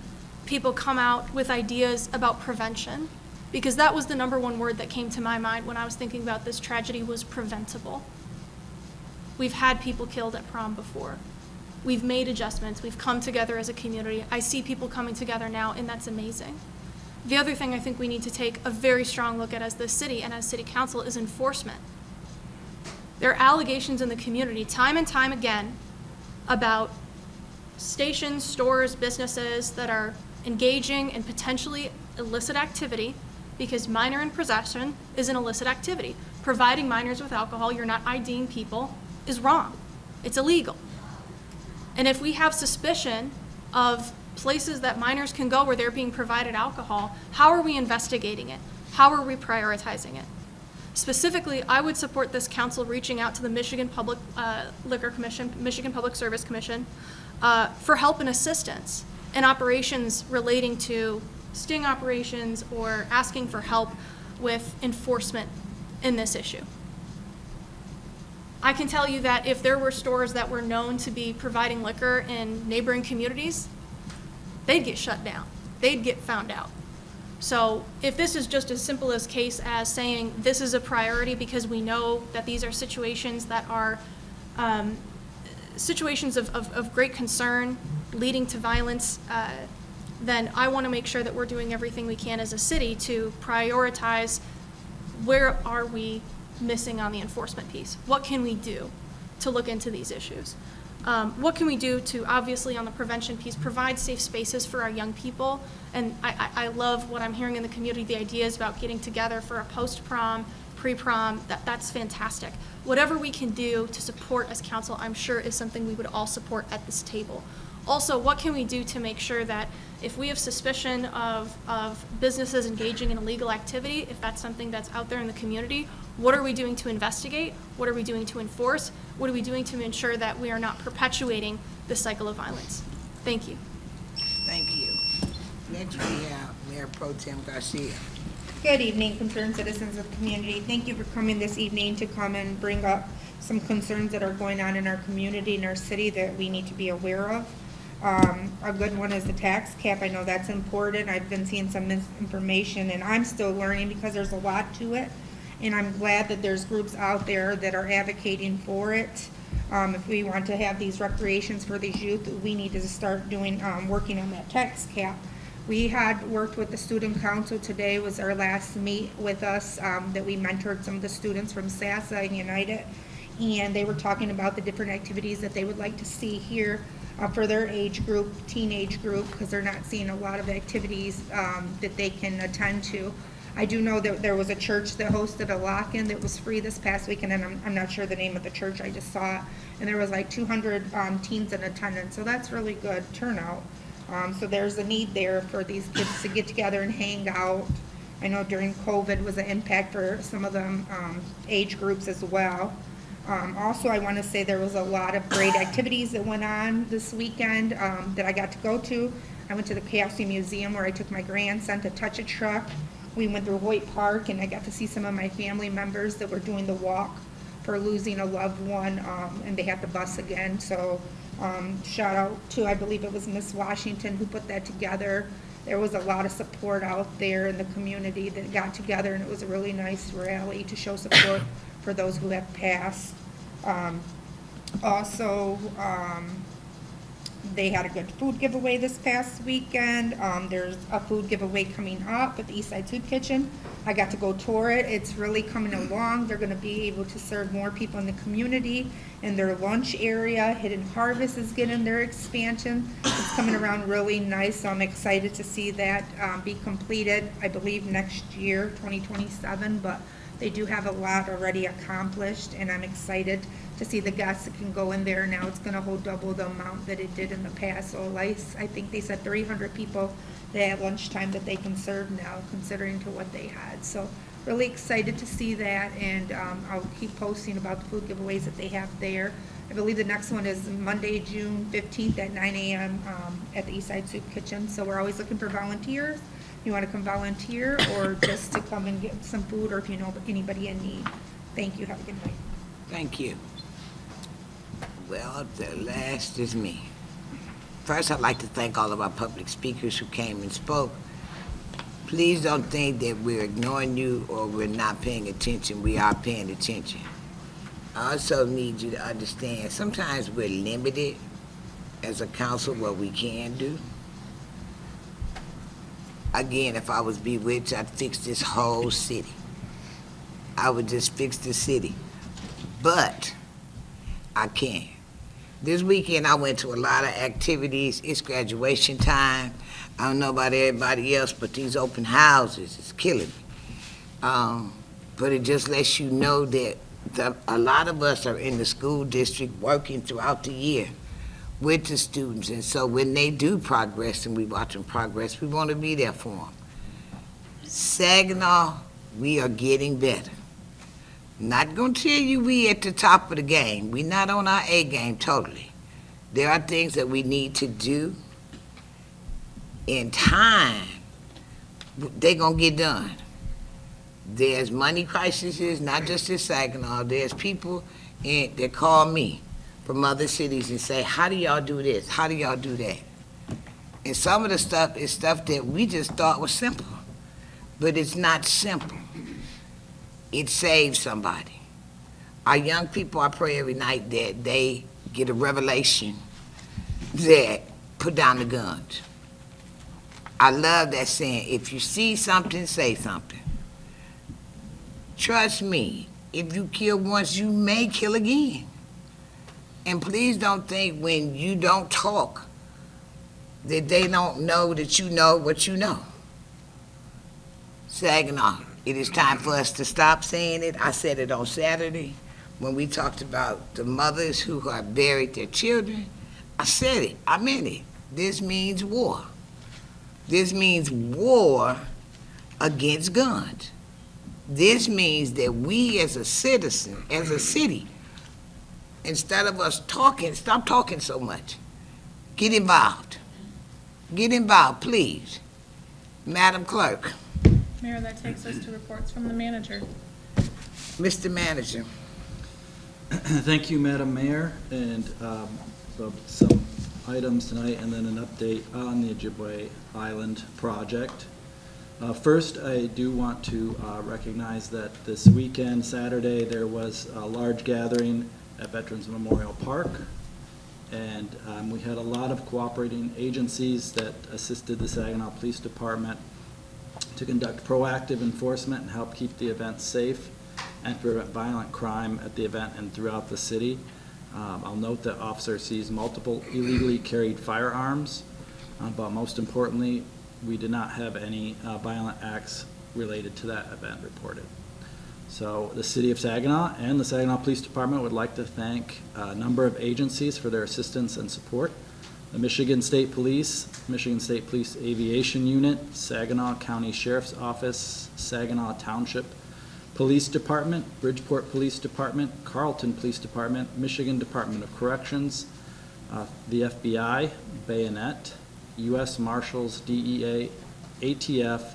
Speaker 17: people come out with ideas about prevention, because that was the #1 word that came to my mind when I was thinking about this tragedy, was preventable. We've had people killed at prom before. We've made adjustments. We've come together as a community. I see people coming together now, and that's amazing. The other thing I think we need to take a very strong look at as the city and as city council is enforcement. There are allegations in the community time and time again about stations, stores, businesses that are engaging in potentially illicit activity, because minor in possession is an illicit activity. Providing minors with alcohol, you're not IDing people, is wrong. It's illegal. And if we have suspicion of places that minors can go where they're being provided alcohol, how are we investigating it? How are we prioritizing it? Specifically, I would support this council reaching out to the Michigan Public Liquor Commission, Michigan Public Service Commission, for help and assistance in operations relating to sting operations or asking for help with enforcement in this issue. I can tell you that if there were stores that were known to be providing liquor in neighboring communities, they'd get shut down. They'd get found out. So if this is just as simple as case as saying this is a priority because we know that these are situations that are situations of great concern leading to violence, then I want to make sure that we're doing everything we can as a city to prioritize where are we missing on the enforcement piece. What can we do to look into these issues? What can we do to, obviously on the prevention piece, provide safe spaces for our young people? And I love what I'm hearing in the community, the ideas about getting together for a post-prom, pre-prom, that's fantastic. Whatever we can do to support as council, I'm sure is something we would all support at this table. Also, what can we do to make sure that if we have suspicion of businesses engaging in illegal activity, if that's something that's out there in the community, what are we doing to investigate? What are we doing to enforce? What are we doing to ensure that we are not perpetuating this cycle of violence? Thank you.
Speaker 1: Thank you. Next we have Mayor Pro Tem Garcia.
Speaker 18: Good evening, concerned citizens of the community. Thank you for coming this evening to come and bring up some concerns that are going on in our community, in our city, that we need to be aware of. A good one is the tax cap. I know that's important. I've been seeing some misinformation, and I'm still learning because there's a lot to it. And I'm glad that there's groups out there that are advocating for it. If we want to have these recreations for these youth, we need to start doing, working on that tax cap. We had worked with the student council. Today was our last meet with us, that we mentored some of the students from SASA and United, and they were talking about the different activities that they would like to see here for their age group, teenage group, because they're not seeing a lot of activities that they can attend to. I do know that there was a church that hosted a lock-in that was free this past weekend, and I'm not sure the name of the church, I just saw it, and there was like 200 teens in attendance, so that's really good turnout. So there's a need there for these kids to get together and hang out. I know during COVID was an impact for some of them age groups as well. Also, I want to say there was a lot of great activities that went on this weekend that I got to go to. I went to the KFC Museum where I took my grandson to touch a truck. We went through Hoyt Park, and I got to see some of my family members that were doing the walk for losing a loved one, and they had the bus again. So shout out to, I believe it was Miss Washington who put that together. There was a lot of support out there in the community that got together, and it was a really nice rally to show support for those who have passed. Also, They had a good food giveaway this past weekend. There's a food giveaway coming up at the Eastside Soup Kitchen. I got to go tour it. It's really coming along. They're gonna be able to serve more people in the community in their lunch area. Hidden Harvest is getting their expansion. It's coming around really nice, so I'm excited to see that be completed, I believe, next year, 2027, but they do have a lot already accomplished, and I'm excited to see the guests that can go in there. Now it's gonna hold double the amount that it did in the past. So I think they said 300 people at lunchtime that they can serve now, considering to what they had. So really excited to see that, and I'll keep posting about the food giveaways that they have there. I believe the next one is Monday, June 15th at 9 a.m. At the Eastside Soup Kitchen. So we're always looking for volunteers. You want to come volunteer or just to come and get some food, or if you know anybody in need. Thank you. Have a good night.
Speaker 1: Thank you. Well, the last is me. First, I'd like to thank all of our public speakers who came and spoke. Please don't think that we're ignoring you or we're not paying attention. We are paying attention. I also need you to understand, sometimes we're limited as a council what we can do. Again, if I was bewitched, I'd fix this whole city. I would just fix the city. But I can't. This weekend, I went to a lot of activities. It's graduation time. I don't know about everybody else, but these open houses is killing me. But it just lets you know that a lot of us are in the school district working throughout the year with the students. And so when they do progress and we watch them progress, we want to be there for them. Saginaw, we are getting better. Not going to tell you we at the top of the game. We're not on our A game totally. There are things that we need to do in time. They're going to get done. There's money crises, not just in Saginaw. There's people that call me from other cities and say, how do y'all do this? How do y'all do that? And some of the stuff is stuff that we just thought was simple. But it's not simple. It saves somebody. Our young people, I pray every night that they get a revelation that put down the guns. I love that saying, if you see something, say something. Trust me, if you kill once, you may kill again. And please don't think when you don't talk that they don't know that you know what you know. Saginaw, it is time for us to stop saying it. I said it on Saturday when we talked about the mothers who have buried their children. I said it, I meant it. This means war. This means war against guns. This means that we as a citizen, as a city, instead of us talking, stop talking so much. Get involved. Get involved, please. Madam Clerk.
Speaker 4: Mayor, that takes us to reports from the manager.
Speaker 1: Mr. Manager.
Speaker 19: Thank you, Madam Mayor, and some items tonight and then an update on the Ojibway Island project. First, I do want to recognize that this weekend, Saturday, there was a large gathering at Veterans Memorial Park, and we had a lot of cooperating agencies that assisted the Saginaw Police Department to conduct proactive enforcement and help keep the event safe and prevent violent crime at the event and throughout the city. I'll note that officers seized multiple illegally carried firearms, but most importantly, we did not have any violent acts related to that event reported. So the City of Saginaw and the Saginaw Police Department would like to thank a number of agencies for their assistance and support. The Michigan State Police Aviation Unit, Saginaw County Sheriff's Office, Saginaw Township Police Department, Bridgeport Police Department, Carleton Police Department, Michigan Department of Corrections, the FBI, Bayonet, U.S. Marshals, DEA, ATF,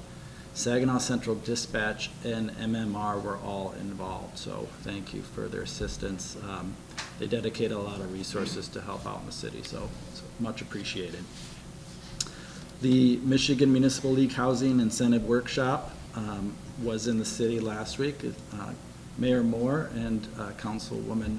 Speaker 19: Saginaw Central Dispatch, and MMR were all involved. So thank you for their assistance. They dedicated a lot of resources to help out in the city, so it's much appreciated. The Michigan Municipal League Housing Incentive Workshop was in the city last week. Mayor Moore and Councilwoman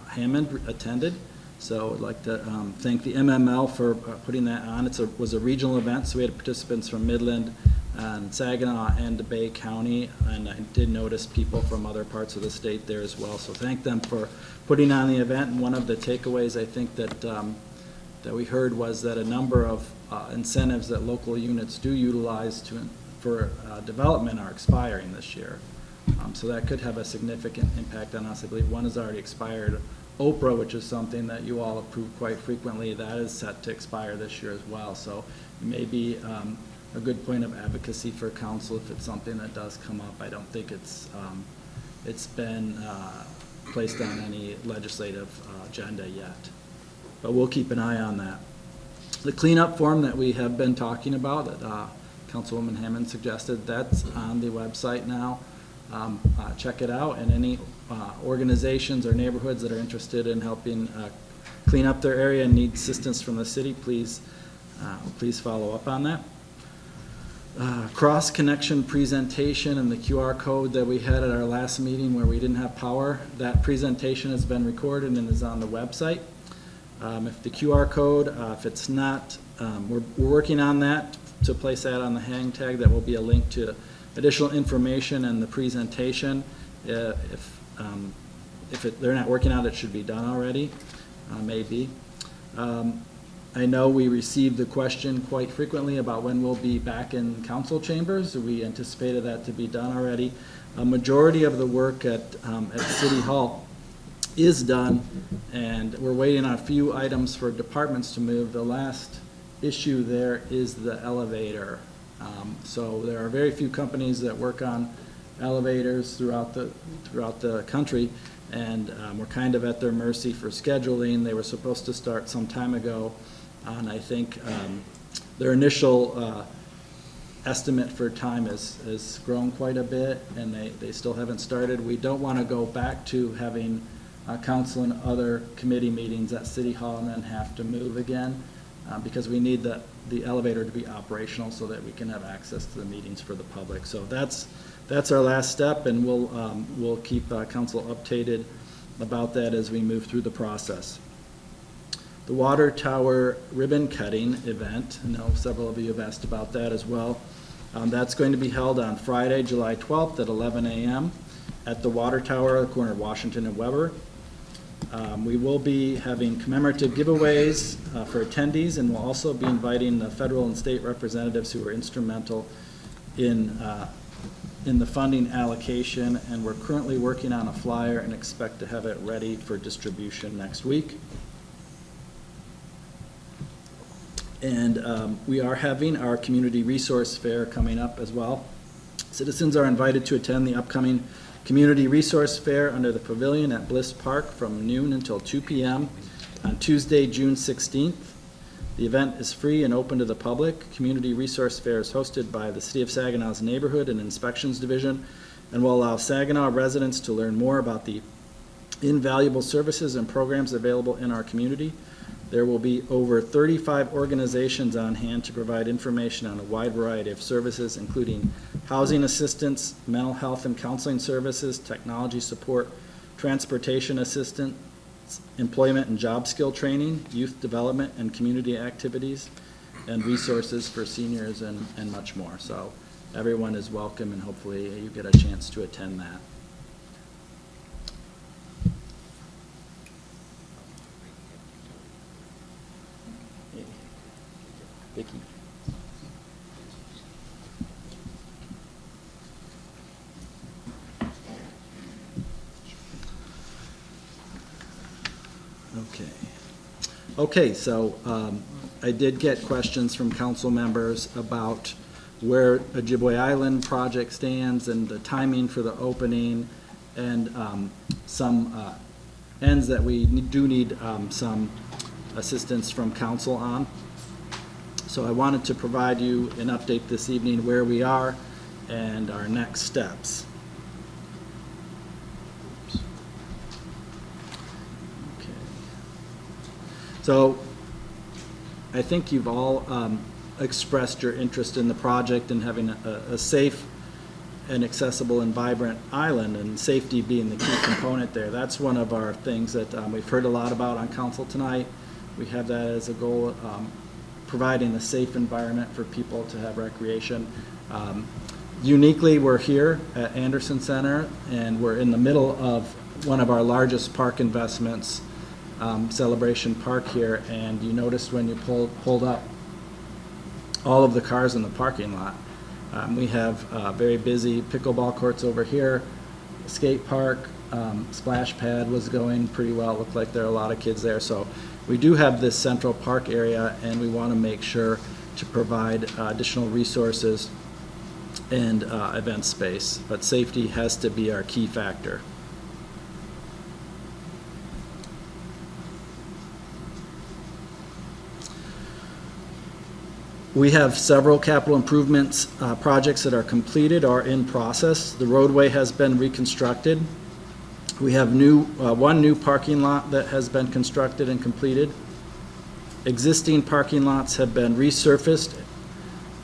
Speaker 19: Hammond attended. So I'd like to thank the MML for putting that on. It was a regional event, so we had participants from Midland and Saginaw and Bay County, and I did notice people from other parts of the state there as well. So thank them for putting on the event. And one of the takeaways I think that that we heard was that a number of incentives that local units do utilize for development are expiring this year. So that could have a significant impact on us. I believe one has already expired. Oprah, which is something that you all approve quite frequently, that is set to expire this year as well. So it may be a good point of advocacy for council if it's something that does come up. I don't think it's been placed on any legislative agenda yet, but we'll keep an eye on that. The cleanup form that we have been talking about that Councilwoman Hammond suggested, that's on the website now. Check it out, and any organizations or neighborhoods that are interested in helping clean up their area and need assistance from the city, please follow up on that. Cross-connection presentation and the QR code that we had at our last meeting where we didn't have power, that presentation has been recorded and is on the website. If the QR code, if it's not, we're working on that to place that on the hang tag. That will be a link to additional information and the presentation. If they're not working on it, it should be done already, maybe. I know we received the question quite frequently about when we'll be back in council chambers. We anticipated that to be done already. A majority of the work at City Hall is done, and we're waiting on a few items for departments to move. The last issue there is the elevator. So there are very few companies that work on elevators throughout the country, and we're kind of at their mercy for scheduling. They were supposed to start some time ago, and I think their initial estimate for time has grown quite a bit, and they still haven't started. We don't want to go back to having council and other committee meetings at City Hall and then have to move again, because we need the elevator to be operational so that we can have access to the meetings for the public. So that's our last step, and we'll keep council updated about that as we move through the process. The water tower ribbon cutting event, I know several of you have asked about that as well. That's going to be held on Friday, July 12th at 11 a.m. at the water tower at the corner of Washington and Weber. We will be having commemorative giveaways for attendees, and we'll also be inviting the federal and state representatives who were instrumental in the funding allocation, and we're currently working on a flyer and expect to have it ready for distribution next week. And we are having our community resource fair coming up as well. Citizens are invited to attend the upcoming Community Resource Fair under the pavilion at Bliss Park from noon until 2 p.m. on Tuesday, June 16th. The event is free and open to the public. Community Resource Fair is hosted by the City of Saginaw's Neighborhood and Inspections Division and will allow Saginaw residents to learn more about the invaluable services and programs available in our community. There will be over 35 organizations on hand to provide information on a wide variety of services, including housing assistance, mental health and counseling services, technology support, transportation assistance, employment and job skill training, youth development and community activities, and resources for seniors and much more. So everyone is welcome, and hopefully you get a chance to attend that. Vicki. Okay, so I did get questions from council members about where Ojibway Island project stands and the timing for the opening, and some ends that we do need some assistance from council on. So I wanted to provide you an update this evening where we are and our next steps. Okay. So I think you've all expressed your interest in the project and having a safe an accessible and vibrant island, and safety being the key component there. That's one of our things that we've heard a lot about on council tonight. We have that as a goal, providing a safe environment for people to have recreation. Uniquely, we're here at Anderson Center, and we're in the middle of one of our largest park investments, Celebration Park here, and you noticed when you pulled up all of the cars in the parking lot. We have very busy pickleball courts over here, skate park, splash pad was going pretty well. It looked like there are a lot of kids there. So we do have this central park area, and we want to make sure to provide additional resources and event space. But safety has to be our key factor. We have several capital improvements projects that are completed or in process. The roadway has been reconstructed. We have one new parking lot that has been constructed and completed. Existing parking lots have been resurfaced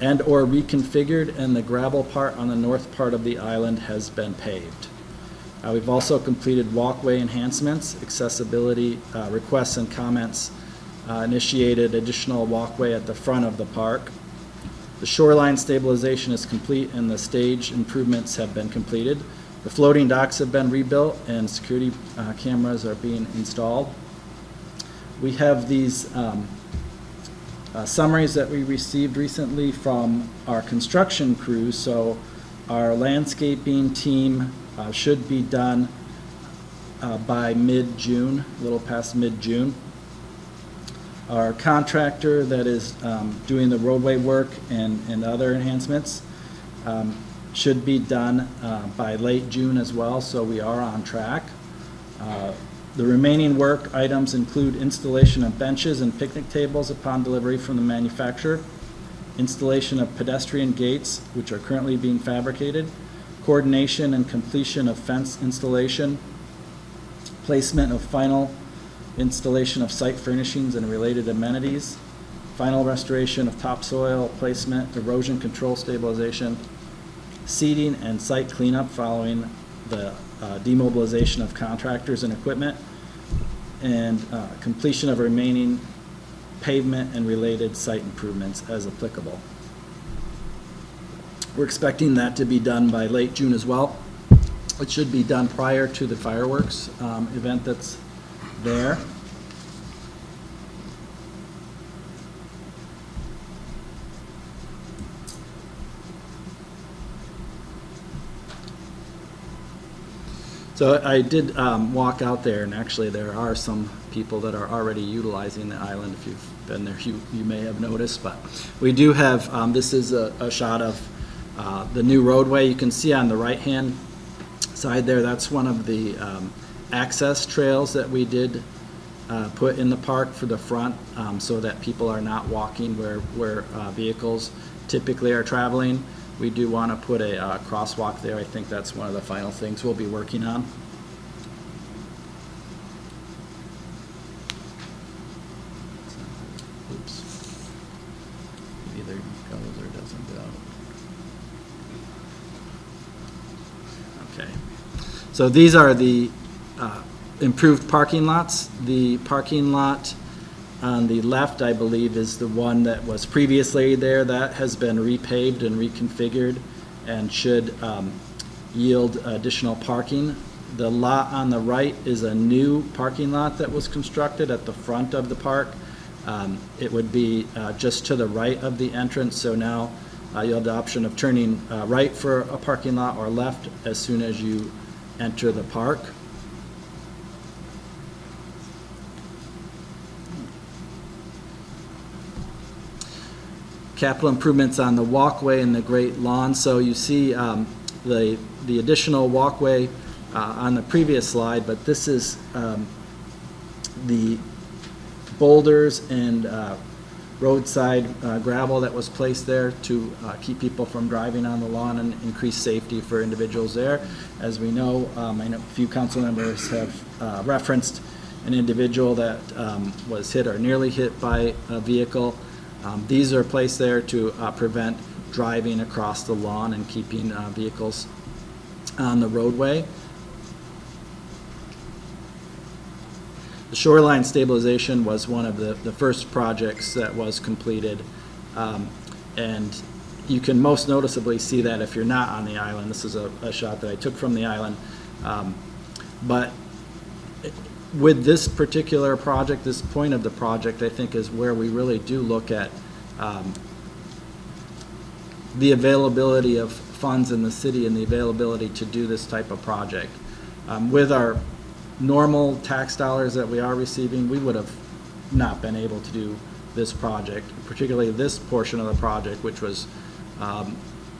Speaker 19: and or reconfigured, and the gravel part on the north part of the island has been paved. We've also completed walkway enhancements, accessibility requests and comments, initiated additional walkway at the front of the park. The shoreline stabilization is complete, and the stage improvements have been completed. The floating docks have been rebuilt, and security cameras are being installed. We have these summaries that we received recently from our construction crews. So our landscaping team should be done by mid-June, a little past mid-June. Our contractor that is doing the roadway work and other enhancements should be done by late June as well, so we are on track. The remaining work items include installation of benches and picnic tables upon delivery from the manufacturer, installation of pedestrian gates, which are currently being fabricated, coordination and completion of fence installation, placement of final installation of site furnishings and related amenities, final restoration of topsoil placement, erosion control stabilization, seeding and site cleanup following the demobilization of contractors and equipment, and completion of remaining pavement and related site improvements as applicable. We're expecting that to be done by late June as well. It should be done prior to the fireworks event that's there. So I did walk out there, and actually there are some people that are already utilizing the island. If you've been there, you may have noticed. But we do have, this is a shot of the new roadway. You can see on the right-hand side there, that's one of the access trails that we did put in the park for the front, so that people are not walking where vehicles typically are traveling. We do want to put a crosswalk there. I think that's one of the final things we'll be working on. Oops. It either goes or doesn't go. Okay. So these are the improved parking lots. The parking lot on the left, I believe, is the one that was previously there. That has been repaved and reconfigured and should yield additional parking. The lot on the right is a new parking lot that was constructed at the front of the park. It would be just to the right of the entrance, so now you'll have the option of turning right for a parking lot or left as soon as you enter the park. Capital improvements on the walkway and the Great Lawn. So you see the additional walkway on the previous slide, but this is the boulders and roadside gravel that was placed there to keep people from driving on the lawn and increase safety for individuals there. As we know, I know a few council members have referenced an individual that was hit or nearly hit by a vehicle. These are placed there to prevent driving across the lawn and keeping vehicles on the roadway. The shoreline stabilization was one of the first projects that was completed, and you can most noticeably see that if you're not on the island. This is a shot that I took from the island. But with this particular project, this point of the project, I think is where we really do look at the availability of funds in the city and the availability to do this type of project. With our normal tax dollars that we are receiving, we would have not been able to do this project, particularly this portion of the project, which was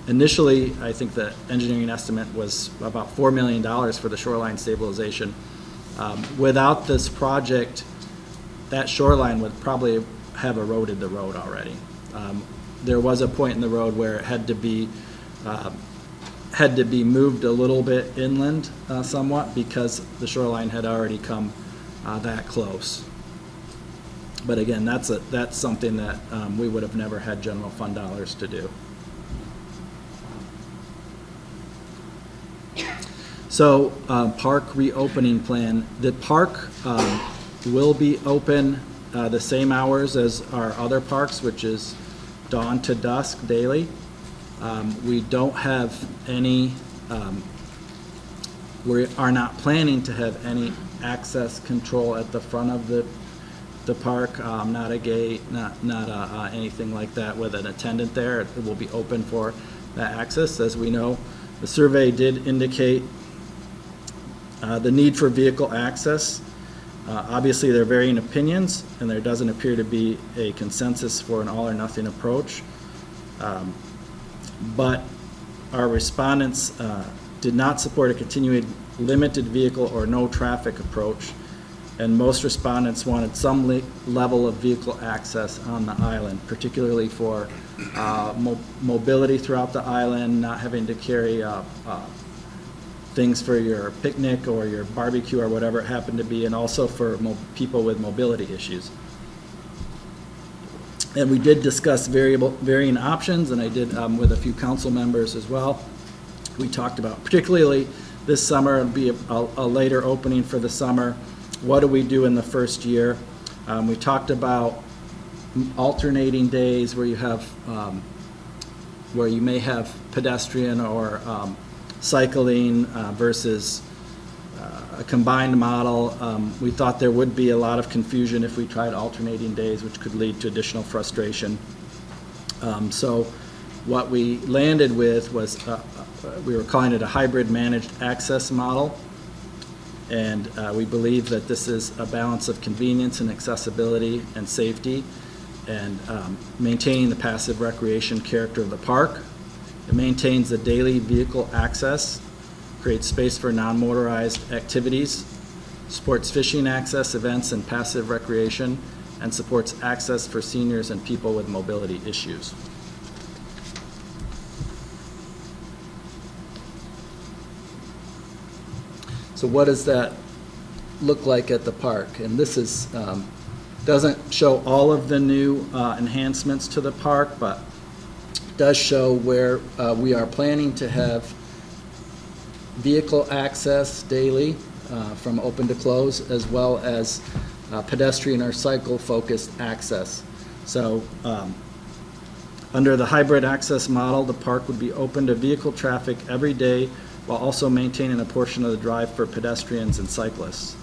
Speaker 19: initially, I think the engineering estimate was about $4 million for the shoreline stabilization. Without this project, that shoreline would probably have eroded the road already. There was a point in the road where it had to be moved a little bit inland somewhat because the shoreline had already come that close. But again, that's something that we would have never had general fund dollars to do. So park reopening plan. The park will be open the same hours as our other parks, which is dawn to dusk daily. We don't have any, we are not planning to have any access control at the front of the park, not a gate, not anything like that with an attendant there. It will be open for that access. As we know, the survey did indicate the need for vehicle access. Obviously, there are varying opinions, and there doesn't appear to be a consensus for an all or nothing approach. But our respondents did not support a continued limited vehicle or no traffic approach, and most respondents wanted some level of vehicle access on the island, particularly for mobility throughout the island, not having to carry things for your picnic or your barbecue or whatever it happened to be, and also for people with mobility issues. And we did discuss varying options, and I did with a few council members as well. We talked about, particularly this summer, it'll be a later opening for the summer. What do we do in the first year? We talked about alternating days where you have, where you may have pedestrian or cycling versus a combined model. We thought there would be a lot of confusion if we tried alternating days, which could lead to additional frustration. So what we landed with was, we were calling it a hybrid managed access model. And we believe that this is a balance of convenience and accessibility and safety, and maintaining the passive recreation character of the park. It maintains the daily vehicle access, creates space for non-motorized activities, supports fishing access, events, and passive recreation, and supports access for seniors and people with mobility issues. So what does that look like at the park? And this is, doesn't show all of the new enhancements to the park, but does show where we are planning to have vehicle access daily from open to close, as well as pedestrian or cycle focused access. So under the hybrid access model, the park would be open to vehicle traffic every day while also maintaining a portion of the drive for pedestrians and cyclists.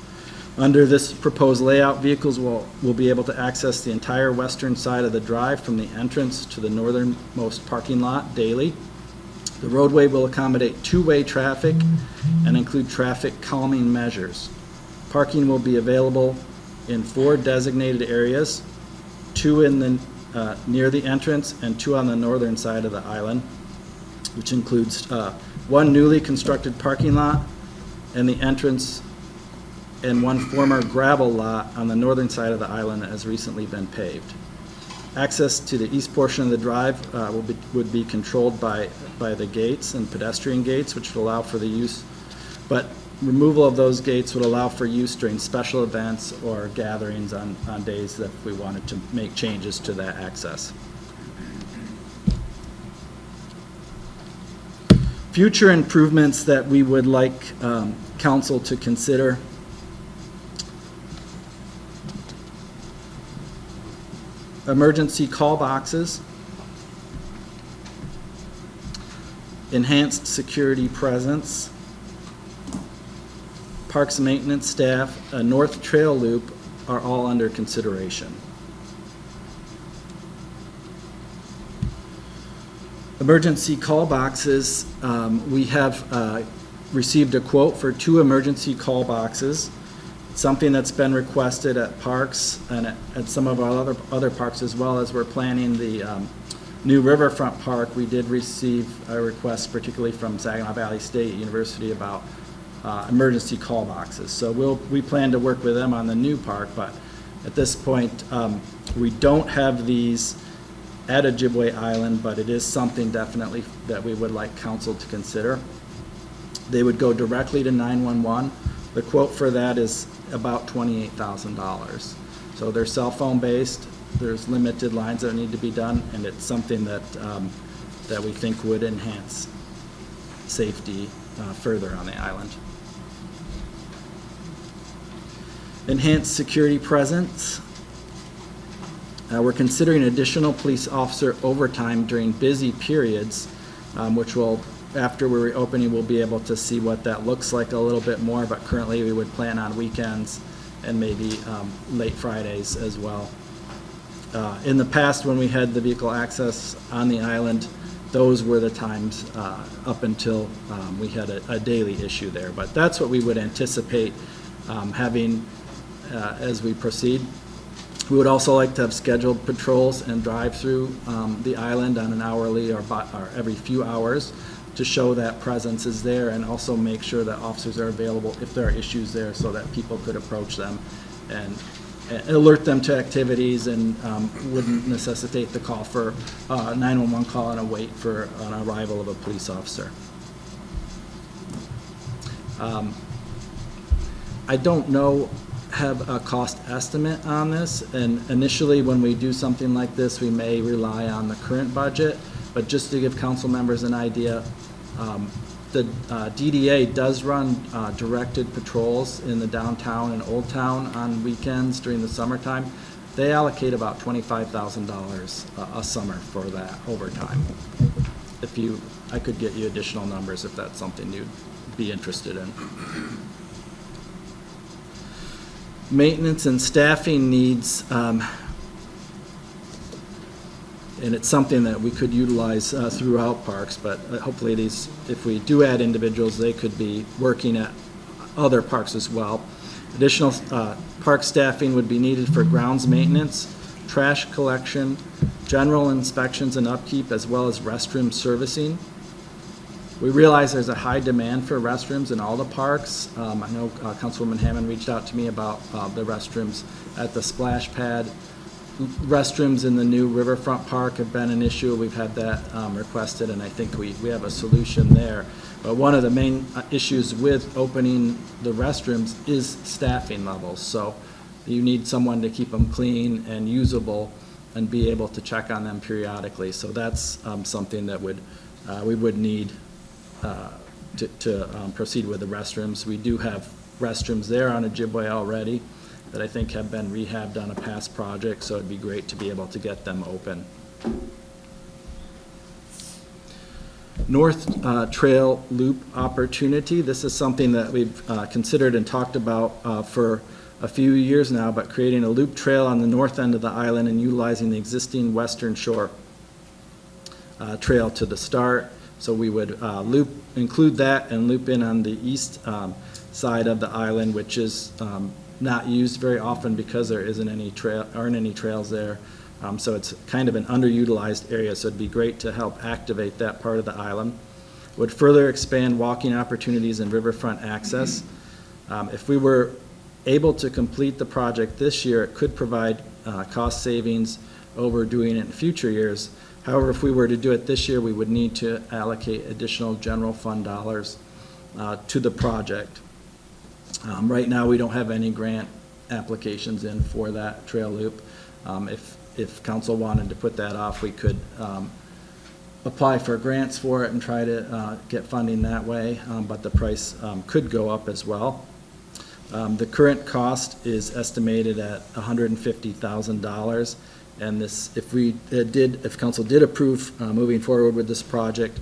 Speaker 19: Under this proposed layout, vehicles will be able to access the entire western side of the drive from the entrance to the northernmost parking lot daily. The roadway will accommodate two-way traffic and include traffic calming measures. Parking will be available in 4 designated areas, 2 in the near the entrance and 2 on the northern side of the island, which includes 1 newly constructed parking lot and the entrance, and 1 former gravel lot on the northern side of the island that has recently been paved. Access to the east portion of the drive would be controlled by the gates and pedestrian gates, which would allow for the use, but removal of those gates would allow for use during special events or gatherings on days that we wanted to make changes to that access. Future improvements that we would like council to consider. Emergency call boxes. Enhanced security presence. Parks maintenance staff, a north trail loop are all under consideration. Emergency call boxes, we have received a quote for 2 emergency call boxes. Something that's been requested at parks and at some of our other parks, as well as we're planning the new Riverfront Park. We did receive a request, particularly from Saginaw Valley State University, about emergency call boxes. So we plan to work with them on the new park, but at this point, we don't have these at Ojibway Island, but it is something definitely that we would like council to consider. They would go directly to 911. The quote for that is about $28,000. So they're cell phone based. There's limited lines that need to be done, and it's something that that we think would enhance safety further on the island. Enhanced security presence. We're considering additional police officer overtime during busy periods, which will, after we're reopening, we'll be able to see what that looks like a little bit more, but currently we would plan on weekends and maybe late Fridays as well. In the past, when we had the vehicle access on the island, those were the times up until we had a daily issue there. But that's what we would anticipate having as we proceed. We would also like to have scheduled patrols and drive through the island on an hourly or every few hours to show that presence is there, and also make sure that officers are available if there are issues there, so that people could approach them and alert them to activities, and wouldn't necessitate the call for 911 call and a wait for an arrival of a police officer. I don't have a cost estimate on this, and initially when we do something like this, we may rely on the current budget, but just to give council members an idea, the DDA does run directed patrols in the downtown and Old Town on weekends during the summertime. They allocate about $25,000 a summer for that overtime. I could get you additional numbers if that's something you'd be interested in. Maintenance and staffing needs, and it's something that we could utilize throughout parks, but hopefully if we do add individuals, they could be working at other parks as well. Additional park staffing would be needed for grounds maintenance, trash collection, general inspections and upkeep, as well as restroom servicing. We realize there's a high demand for restrooms in all the parks. I know Councilwoman Hammond reached out to me about the restrooms at the splash pad. Restrooms in the new Riverfront Park have been an issue. We've had that requested, and I think we have a solution there. But one of the main issues with opening the restrooms is staffing levels. So you need someone to keep them clean and usable and be able to check on them periodically. So that's something that we would need to proceed with the restrooms. We do have restrooms there on Ojibway already that I think have been rehabbed on a past project, so it'd be great to be able to get them open. North Trail Loop opportunity. This is something that we've considered and talked about for a few years now, but creating a loop trail on the north end of the island and utilizing the existing Western Shore trail to the start. So we would include that and loop in on the east side of the island, which is not used very often because there aren't any trails there. So it's kind of an underutilized area, so it'd be great to help activate that part of the island. Would further expand walking opportunities and riverfront access. If we were able to complete the project this year, it could provide cost savings over doing it in future years. However, if we were to do it this year, we would need to allocate additional general fund dollars to the project. Right now, we don't have any grant applications in for that trail loop. If council wanted to put that off, we could apply for grants for it and try to get funding that way, but the price could go up as well. The current cost is estimated at $150,000, and this, if council did approve moving forward with this project,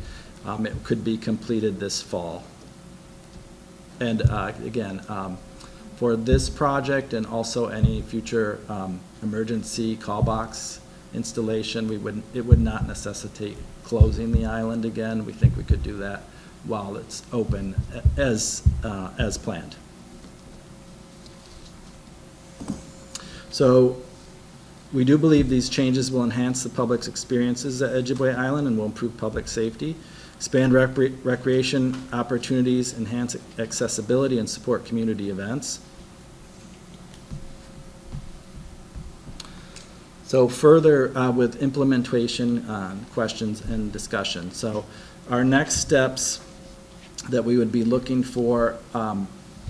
Speaker 19: it could be completed this fall. And again, for this project and also any future emergency call box installation, it would not necessitate closing the island again. We think we could do that while it's open as planned. So we do believe these changes will enhance the public's experiences at Ojibway Island and will improve public safety, expand recreation opportunities, enhance accessibility, and support community events. So further with implementation questions and discussion. So our next steps that we would be looking for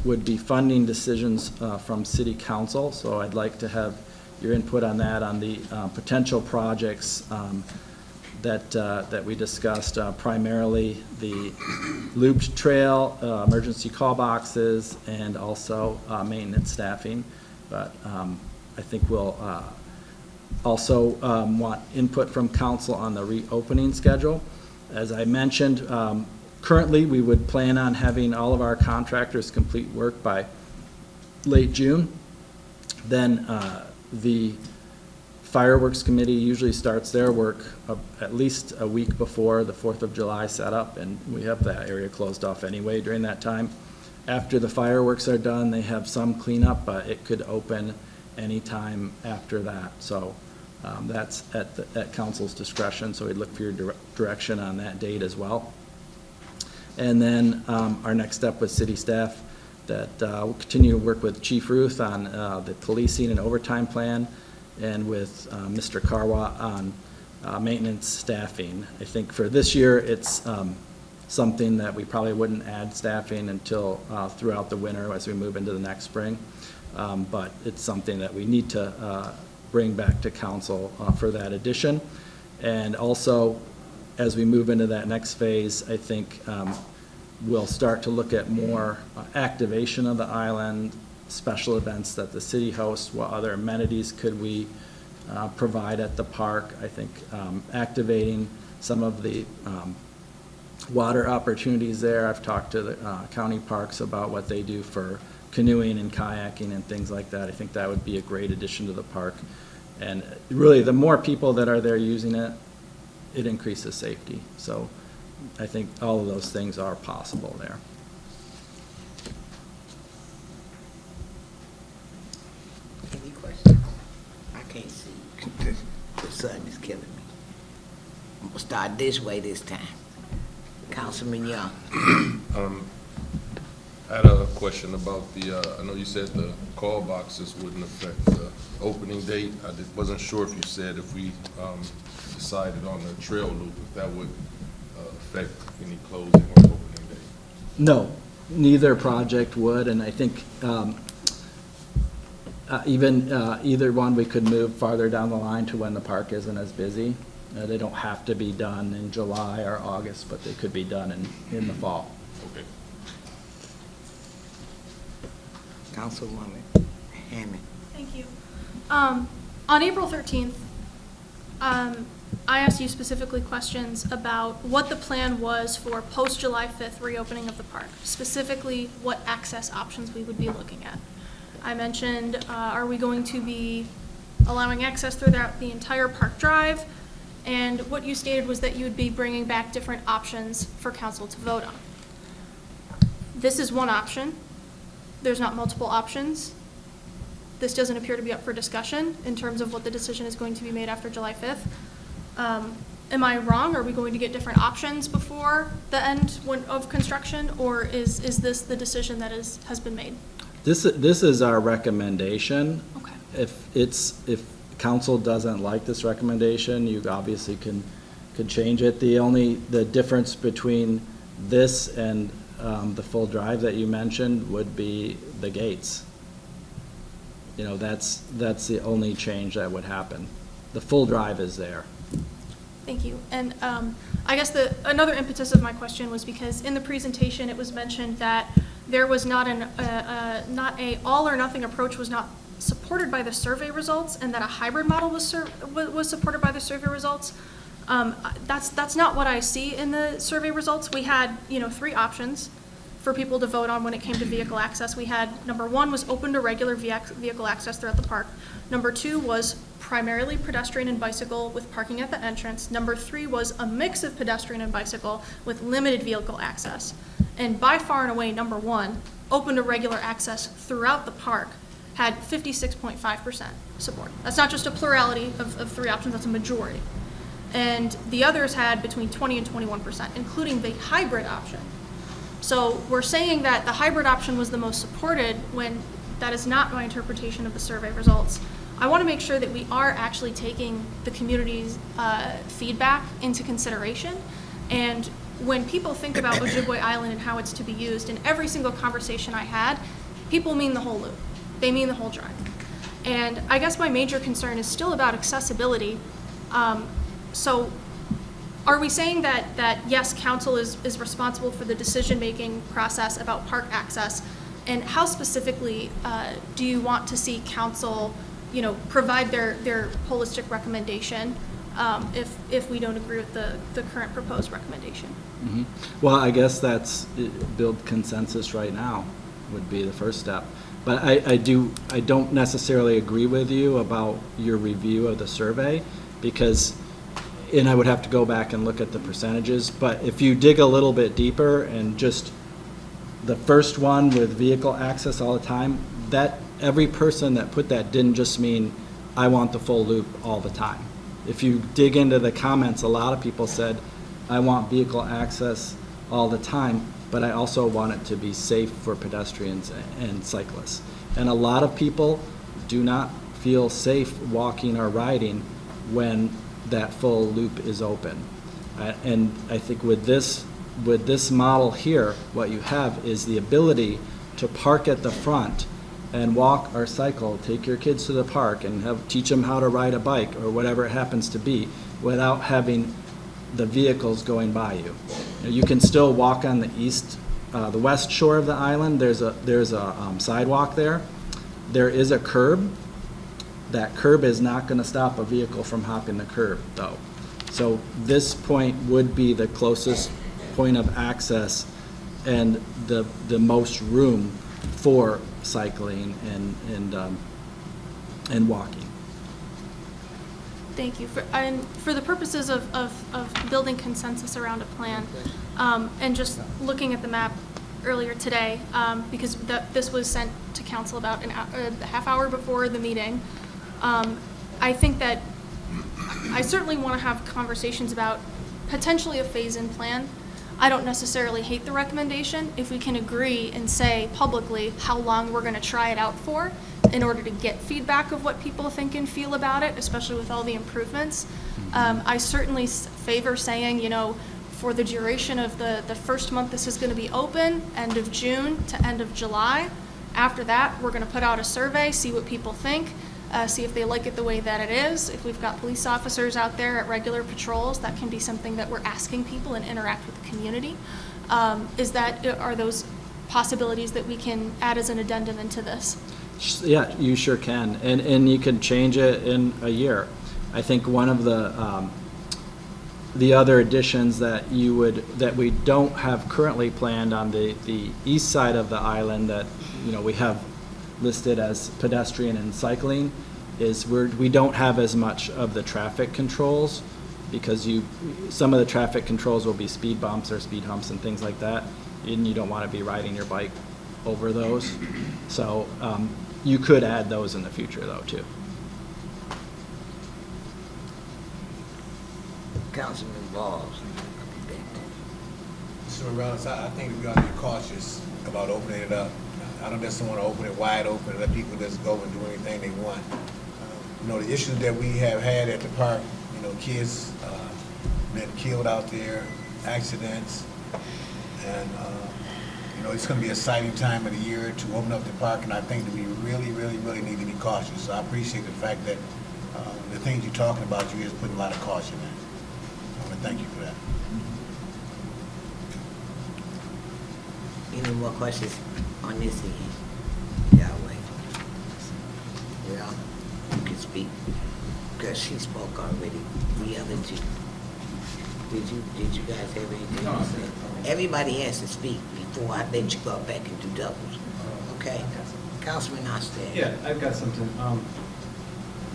Speaker 19: would be funding decisions from City Council. So I'd like to have your input on that, on the potential projects that we discussed, primarily the looped trail, emergency call boxes, and also maintenance staffing. But I think we'll also want input from council on the reopening schedule. As I mentioned, currently we would plan on having all of our contractors complete work by late June. Then the fireworks committee usually starts their work at least a week before the 4th of July setup, and we have that area closed off anyway during that time. After the fireworks are done, they have some cleanup, but it could open anytime after that. So that's at council's discretion, so we'd look for your direction on that date as well. And then our next step with city staff, that we'll continue to work with Chief Ruth on the policing and overtime plan, and with Mr. Carwa on maintenance staffing. I think for this year, it's something that we probably wouldn't add staffing until throughout the winter as we move into the next spring. But it's something that we need to bring back to council for that addition. And also, as we move into that next phase, I think we'll start to look at more activation of the island, special events that the city hosts, what other amenities could we provide at the park. I think activating some of the water opportunities there. I've talked to the county parks about what they do for canoeing and kayaking and things like that. I think that would be a great addition to the park. And really, the more people that are there using it, it increases safety. So I think all of those things are possible there.
Speaker 1: Any questions? I can't see. The sun is killing me. I'm gonna start this way this time. Councilman Young.
Speaker 20: I had a question about I know you said the call boxes wouldn't affect the opening date. I wasn't sure if you said if we decided on the trail loop, if that would affect any closing or opening date.
Speaker 19: No, neither project would, and I think even either one we could move farther down the line to when the park isn't as busy. They don't have to be done in July or August, but they could be done in the fall.
Speaker 20: Okay.
Speaker 1: Councilwoman Hammond.
Speaker 17: Thank you. On April 13th, I asked you specifically questions about what the plan was for post-July 5th reopening of the park, specifically what access options we would be looking at. I mentioned, are we going to be allowing access throughout the entire park drive? And what you stated was that you would be bringing back different options for council to vote on. This is one option. There's not multiple options. This doesn't appear to be up for discussion in terms of what the decision is going to be made after July 5th. Am I wrong? Are we going to get different options before the end of construction, or is this the decision that has been made?
Speaker 19: This is our recommendation.
Speaker 17: Okay.
Speaker 19: If council doesn't like this recommendation, you obviously could change it. The difference between this and the full drive that you mentioned would be the gates. You know, that's the only change that would happen. The full drive is there.
Speaker 17: Thank you. And I guess another impetus of my question was because in the presentation it was mentioned that there was not a all or nothing approach was not supported by the survey results, and that a hybrid model was supported by the survey results. That's not what I see in the survey results. We had 3 options for people to vote on when it came to vehicle access. We had number 1 was open to regular vehicle access throughout the park. Number 2 was primarily pedestrian and bicycle with parking at the entrance. Number 3 was a mix of pedestrian and bicycle with limited vehicle access. And by far and away, number 1, open to regular access throughout the park, had 56.5% support. That's not just a plurality of 3 options, that's a majority. And the others had between 20 and 21%, including the hybrid option. So we're saying that the hybrid option was the most supported when that is not my interpretation of the survey results. I want to make sure that we are actually taking the community's feedback into consideration. And when people think about Ojibway Island and how it's to be used, in every single conversation I had, people mean the whole loop. They mean the whole drive. And I guess my major concern is still about accessibility. So are we saying that yes, council is responsible for the decision-making process about park access? And how specifically do you want to see council provide their holistic recommendation if we don't agree with the current proposed recommendation?
Speaker 19: Mm-hmm. Well, I guess that's build consensus right now would be the first step. But I don't necessarily agree with you about your review of the survey and I would have to go back and look at the percentages, but if you dig a little bit deeper and just the first one with vehicle access all the time, that every person that put that didn't just mean I want the full loop all the time. If you dig into the comments, a lot of people said I want vehicle access all the time, but I also want it to be safe for pedestrians and cyclists. And a lot of people do not feel safe walking or riding when that full loop is open. And I think with this model here, what you have is the ability to park at the front and walk or cycle, take your kids to the park and teach them how to ride a bike or whatever it happens to be without having the vehicles going by you. You can still walk on the west shore of the island. There's a sidewalk there. There is a curb. That curb is not going to stop a vehicle from hopping the curb, though. So this point would be the closest point of access and the most room for cycling and walking.
Speaker 17: Thank you. For the purposes of building consensus around a plan, and just looking at the map earlier today, because this was sent to council about a half hour before the meeting, I think that I certainly want to have conversations about potentially a phase-in plan. I don't necessarily hate the recommendation if we can agree and say publicly how long we're going to try it out for in order to get feedback of what people think and feel about it, especially with all the improvements. I certainly favor saying, for the duration of the first month this is going to be open, end of June to end of July. After that, we're going to put out a survey, see what people think. See if they like it the way that it is. If we've got police officers out there at regular patrols, that can be something that we're asking people and interact with the community. Are those possibilities that we can add as an addendum into this?
Speaker 19: Yeah, you sure can, and you can change it in a year. I think one of the other additions that we don't have currently planned on the east side of the island that we have listed as pedestrian and cycling is we don't have as much of the traffic controls because some of the traffic controls will be speed bumps or speed humps and things like that, and you don't want to be riding your bike over those. So you could add those in the future though too.
Speaker 1: Councilman Balls.
Speaker 2: Mr. Morales, I think we ought to be cautious about opening it up. I don't just want to open it wide open and let people just go and do anything they want. The issues that we have had at the park, kids been killed out there, accidents, and it's going to be a exciting time of the year to open up the park, and I think that we really, really, really need to be cautious. So I appreciate the fact that the things you're talking about, you're just putting a lot of caution in. Thank you for that.
Speaker 1: Any more questions on this end? Yahweh. Well, you can speak, because she spoke already. The other two. Did you guys have anything to say? Everybody has to speak before I let you go back and do doubles. Okay? Councilman Oster.
Speaker 5: Yeah, I've got something.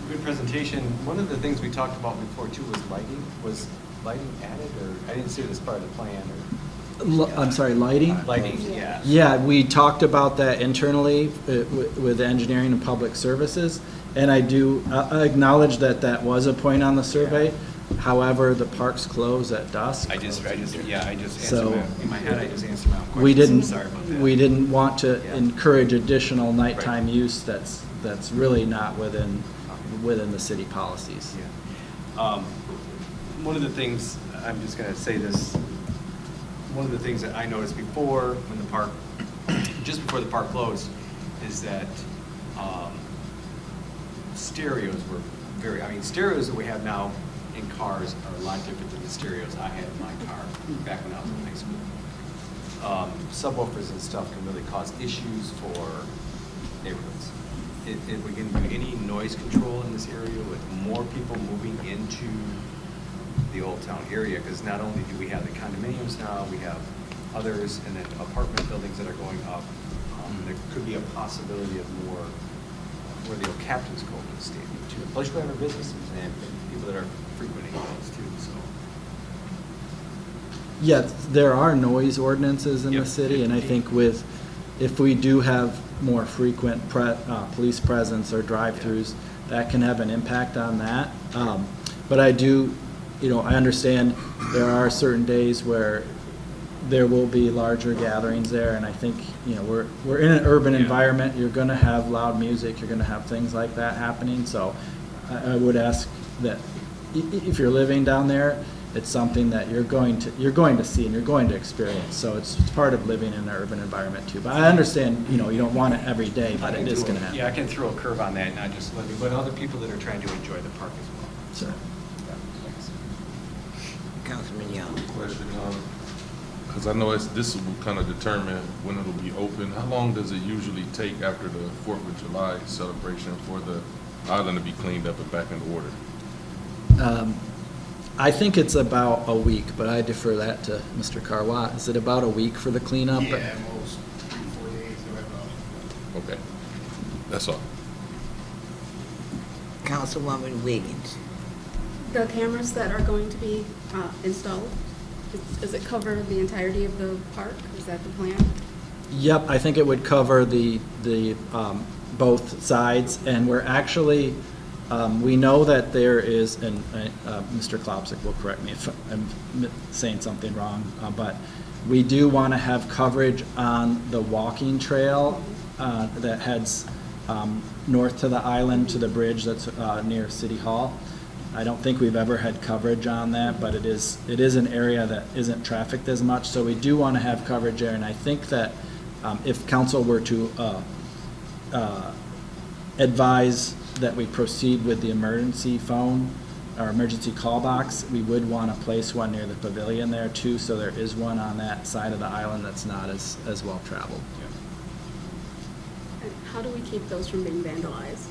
Speaker 5: Good presentation. One of the things we talked about before too was lighting. Was lighting added, or I didn't see it as part of the plan, or?
Speaker 19: I'm sorry, lighting?
Speaker 5: Lighting, yeah.
Speaker 19: Yeah, we talked about that internally with engineering and public services, and I do acknowledge that that was a point on the survey. However, the parks close at dusk.
Speaker 5: I just answered
Speaker 19: So,
Speaker 5: in my head, I just answered my own question.
Speaker 19: We didn't,
Speaker 5: Sorry about that.
Speaker 19: we didn't want to encourage additional nighttime use that's really not within the city policies.
Speaker 5: Yeah. One of the things, I'm just gonna say this, one of the things that I noticed before, when the park, just before the park closed, is that stereos were stereos that we have now in cars are a lot different than the stereos I had in my car back when I was in high school. Subwoofers and stuff can really cause issues for neighborhoods. If we can do any noise control in this area with more people moving into the Old Town area, because not only do we have the condominiums now, we have others, and then apartment buildings that are going up. There could be a possibility of more where the old Captain's Cove would stay too. Plus we have our businesses and people that are frequenting those too, so.
Speaker 19: Yeah, there are noise ordinances in the city, and I think if we do have more frequent police presence or drive-throughs, that can have an impact on that. But I do, I understand there are certain days where there will be larger gatherings there, and I think, we're in an urban environment. You're going to have loud music. You're going to have things like that happening. So I would ask that if you're living down there, it's something that you're going to see and you're going to experience. So it's part of living in an urban environment too. But I understand, you don't want it every day, but it is going to happen.
Speaker 5: Yeah, I can throw a curve on that, not just living, but other people that are trying to enjoy the park as well.
Speaker 19: Sure.
Speaker 5: Yeah, thanks.
Speaker 1: Councilman Young.
Speaker 20: Question, because I know this will kind of determine when it'll be open. How long does it usually take after the 4th of July celebration for the island to be cleaned up and back in order?
Speaker 19: I think it's about a week, but I defer that to Mr. Carwat. Is it about a week for the cleanup?
Speaker 2: Yeah, most 3-4 days, about.
Speaker 20: Okay, that's all.
Speaker 1: Councilwoman Wiggins.
Speaker 16: The cameras that are going to be installed, does it cover the entirety of the park? Is that the plan?
Speaker 19: Yep, I think it would cover the both sides, and we're actually, we know that there is, and Mr. Klopsick will correct me if I'm saying something wrong, but we do want to have coverage on the walking trail that heads north to the island to the bridge that's near City Hall. I don't think we've ever had coverage on that, but it is an area that isn't trafficked as much, so we do want to have coverage there, and I think that if council were to advise that we proceed with the emergency phone or emergency call box, we would want to place one near the pavilion there too, so there is one on that side of the island that's not as well traveled.
Speaker 16: And how do we keep those from being vandalized?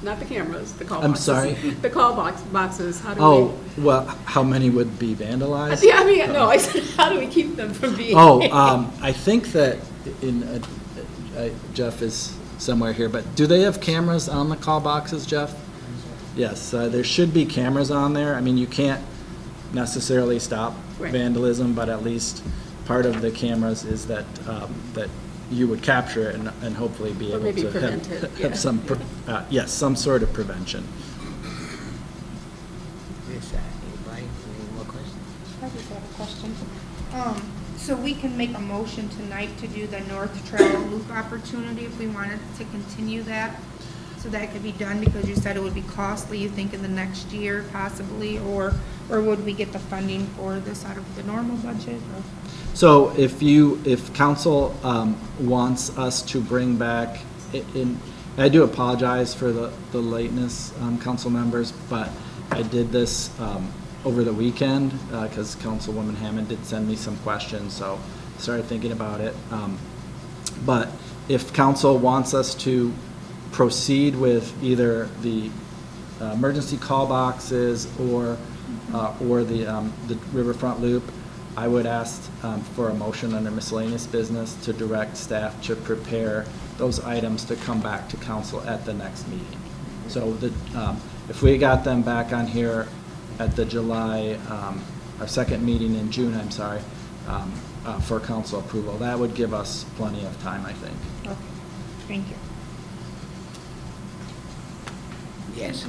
Speaker 16: Not the cameras, the call
Speaker 19: I'm
Speaker 16: boxes.
Speaker 19: sorry?
Speaker 16: The call boxes, how do we?
Speaker 19: Oh, well, how many would be vandalized?
Speaker 16: Yeah, I mean, no, I said, how do we keep them from being?
Speaker 19: I think that Jeff is somewhere here, but do they have cameras on the call boxes, Jeff? Yes, there should be cameras on there. I mean, you can't necessarily stop vandalism, but at least part of the cameras is that you would capture it and hopefully be able to have some, yes, some sort of prevention.
Speaker 1: Anybody, any more questions?
Speaker 18: I just have a question. So we can make a motion tonight to do the North Trail Loop opportunity if we wanted to continue that? So that could be done, because you said it would be costly, you think in the next year possibly, or would we get the funding for this out of the normal budget? Or?
Speaker 19: So if council wants us to bring back, I do apologize for the lateness, council members, but I did this over the weekend, because Councilwoman Hammond did send me some questions, so started thinking about it. But if council wants us to proceed with either the emergency call boxes or the riverfront loop, I would ask for a motion under miscellaneous business to direct staff to prepare those items to come back to council at the next meeting. So if we got them back on here at the July, our second meeting in June, I'm sorry, for council approval, that would give us plenty of time, I think.
Speaker 18: Okay, thank you.
Speaker 1: Yes.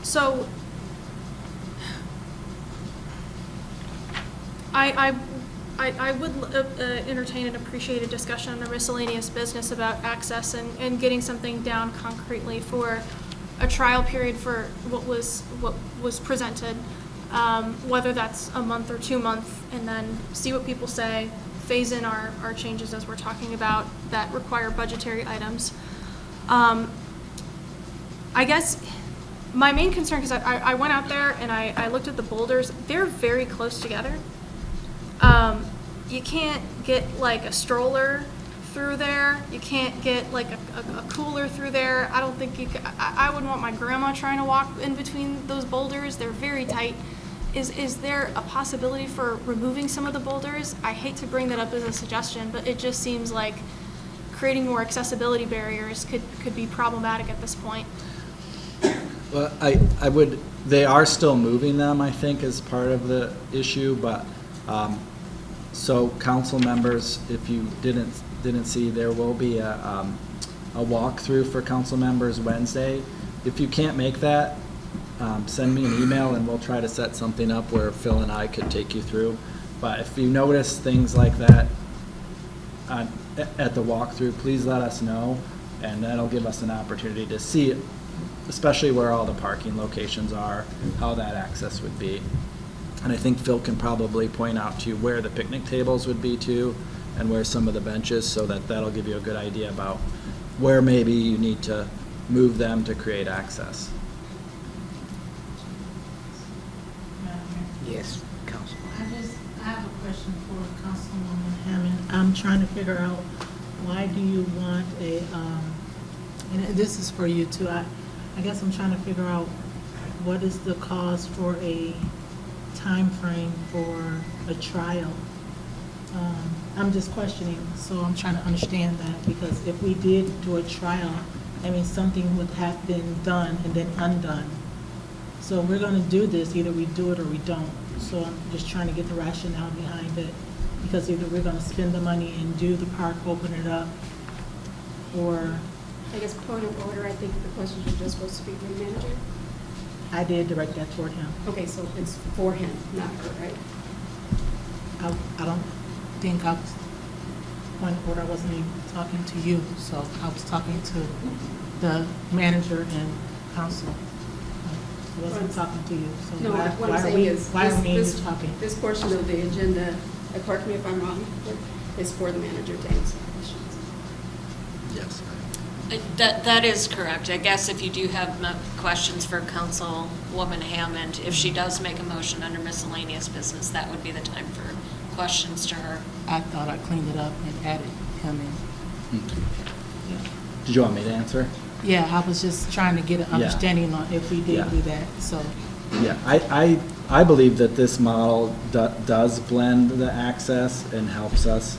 Speaker 17: So, I would entertain and appreciate a discussion under miscellaneous business about access and getting something down concretely for a trial period for what was presented, whether that's a month or 2 months, and then see what people say, phase in our changes as we're talking about that require budgetary items. I guess my main concern, because I went out there and I looked at the boulders, they're very close together. You can't get like a stroller through there. You can't get like a cooler through there. I don't think you could, I wouldn't want my grandma trying to walk in between those boulders. They're very tight. Is there a possibility for removing some of the boulders? I hate to bring that up as a suggestion, but it just seems like creating more accessibility barriers could be problematic at this point.
Speaker 19: Well, they are still moving them, I think, as part of the issue, but, so council members, if you didn't see, there will be a walkthrough for council members Wednesday. If you can't make that, send me an email and we'll try to set something up where Phil and I could take you through. But if you notice things like that at the walkthrough, please let us know, and that'll give us an opportunity to see, especially where all the parking locations are, how that access would be. And I think Phil can probably point out to you where the picnic tables would be too, and where some of the benches, so that'll give you a good idea about where maybe you need to move them to create access.
Speaker 1: Yes, Councilman.
Speaker 14: I have a question for Councilwoman Hammond. I'm trying to figure out, why do you want and this is for you too, I guess I'm trying to figure out what is the cause for a time frame for a trial. I'm just questioning, so I'm trying to understand that, because if we did do a trial, I mean, something would have been done and then undone. So we're going to do this, either we do it or we don't. So I'm just trying to get the rationale behind it, because either we're going to spend the money and do the park, open it up, or...
Speaker 16: I guess point of order, I think the questions are just supposed to be for the manager.
Speaker 14: I did direct that toward him.
Speaker 16: Okay, so it's for him, not her, right?
Speaker 14: I don't think I was, point of order, I wasn't even talking to you, so I was talking to the manager and council. I wasn't talking to you, so
Speaker 16: No, what I'm saying is,
Speaker 14: why are we talking?
Speaker 16: this portion of the agenda, correct me if I'm wrong, is for the manager to answer questions.
Speaker 19: Yes.
Speaker 21: That is correct. I guess if you do have questions for Councilwoman Hammond, if she does make a motion under miscellaneous business, that would be the time for questions to her.
Speaker 14: I thought I cleaned it up and added him in. Yeah.
Speaker 19: Did you want me to answer?
Speaker 14: Yeah, I was just trying to get an understanding on if we did do that, so.
Speaker 19: Yeah, I believe that this model does blend the access and helps us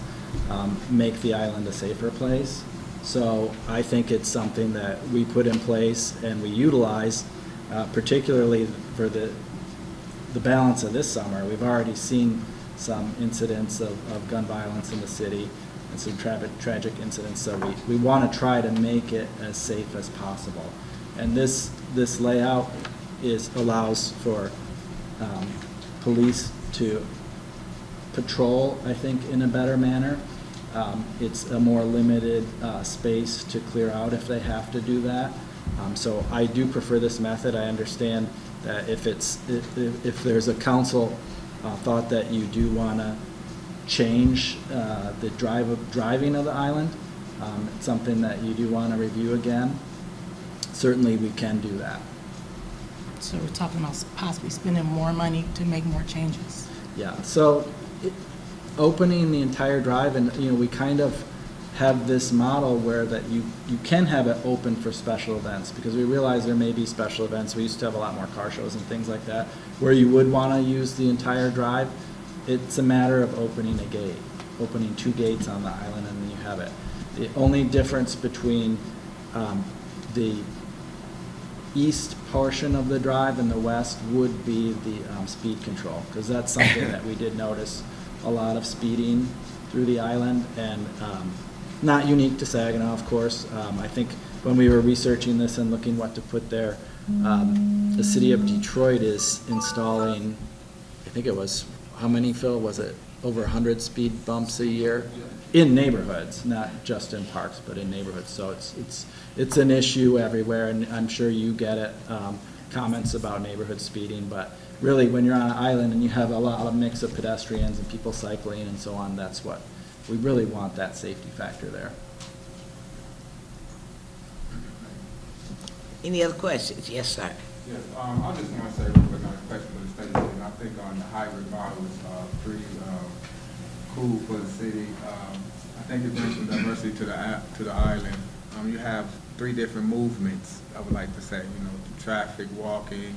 Speaker 19: make the island a safer place. So I think it's something that we put in place and we utilize, particularly for the balance of this summer. We've already seen some incidents of gun violence in the city and some tragic incidents, so we want to try to make it as safe as possible. And this layout allows for police to patrol, I think, in a better manner. It's a more limited space to clear out if they have to do that. So I do prefer this method. I understand that if there's a council thought that you do want to change the driving of the island, it's something that you do want to review again, certainly we can do that.
Speaker 14: So we're talking about possibly spending more money to make more changes.
Speaker 19: Yeah, so opening the entire drive, and, you know, we kind of have this model where that you can have it open for special events, because we realize there may be special events. We used to have a lot more car shows and things like that, where you would want to use the entire drive. It's a matter of opening a gate, opening 2 gates on the island, and then you have it. The only difference between the east portion of the drive and the west would be the speed control, because that's something that we did notice a lot of speeding through the island, and not unique to Saginaw, of course. I think when we were researching this and looking what to put there, the city of Detroit is installing, I think it was, how many, Phil? Was it over 100 speed bumps a year? In neighborhoods, not just in parks, but in neighborhoods. So it's an issue everywhere, and I'm sure you get it, comments about neighborhood speeding, but really when you're on an island and you have a lot of mix of pedestrians and people cycling and so on, that's what we really want, that safety factor there.
Speaker 1: Any other questions? Yes, sir.
Speaker 15: Yes, I just want to say real quick on the question for the state, and I think on the hybrid model is pretty cool for the city. I think it brings some diversity to the island. You have 3 different movements, I would like to say, you know, the traffic, walking,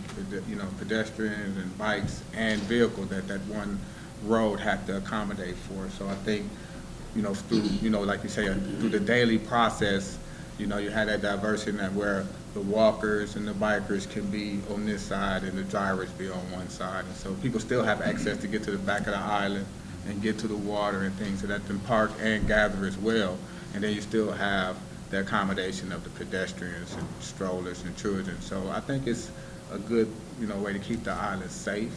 Speaker 15: you know, pedestrians and bikes and vehicles that one road had to accommodate for. So I think, you know, through, you know, like you say, through the daily process, you know, you had that diversity that where the walkers and the bikers can be on this side and the drivers be on one side. And so people still have access to get to the back of the island and get to the water and things so that can park and gather as well. And then you still have the accommodation of the pedestrians and strollers and children. So I think it's a good, you know, way to keep the island safe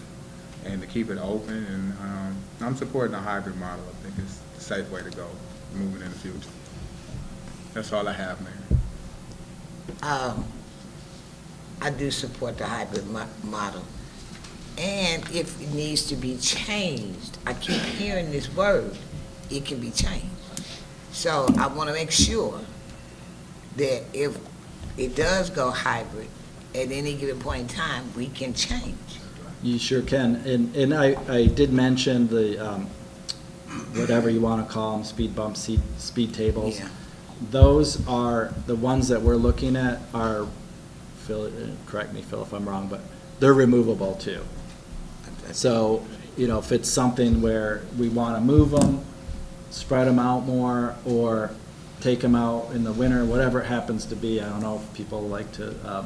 Speaker 15: and to keep it open. And I'm supporting the hybrid model. I think it's the safe way to go moving in the future. That's all I have, Mayor.
Speaker 1: I do support the hybrid model. And if it needs to be changed, I keep hearing this word, it can be changed. So I want to make sure that if it does go hybrid, at any given point in time, we can change.
Speaker 19: You sure can. And I did mention the, whatever you want to call them, speed bumps, speed tables.
Speaker 1: Yeah.
Speaker 19: Those are, the ones that we're looking at are, Phil, correct me, Phil, if I'm wrong, but they're removable too. So, you know, if it's something where we want to move them, spread them out more, or take them out in the winter, whatever it happens to be. I don't know if people like to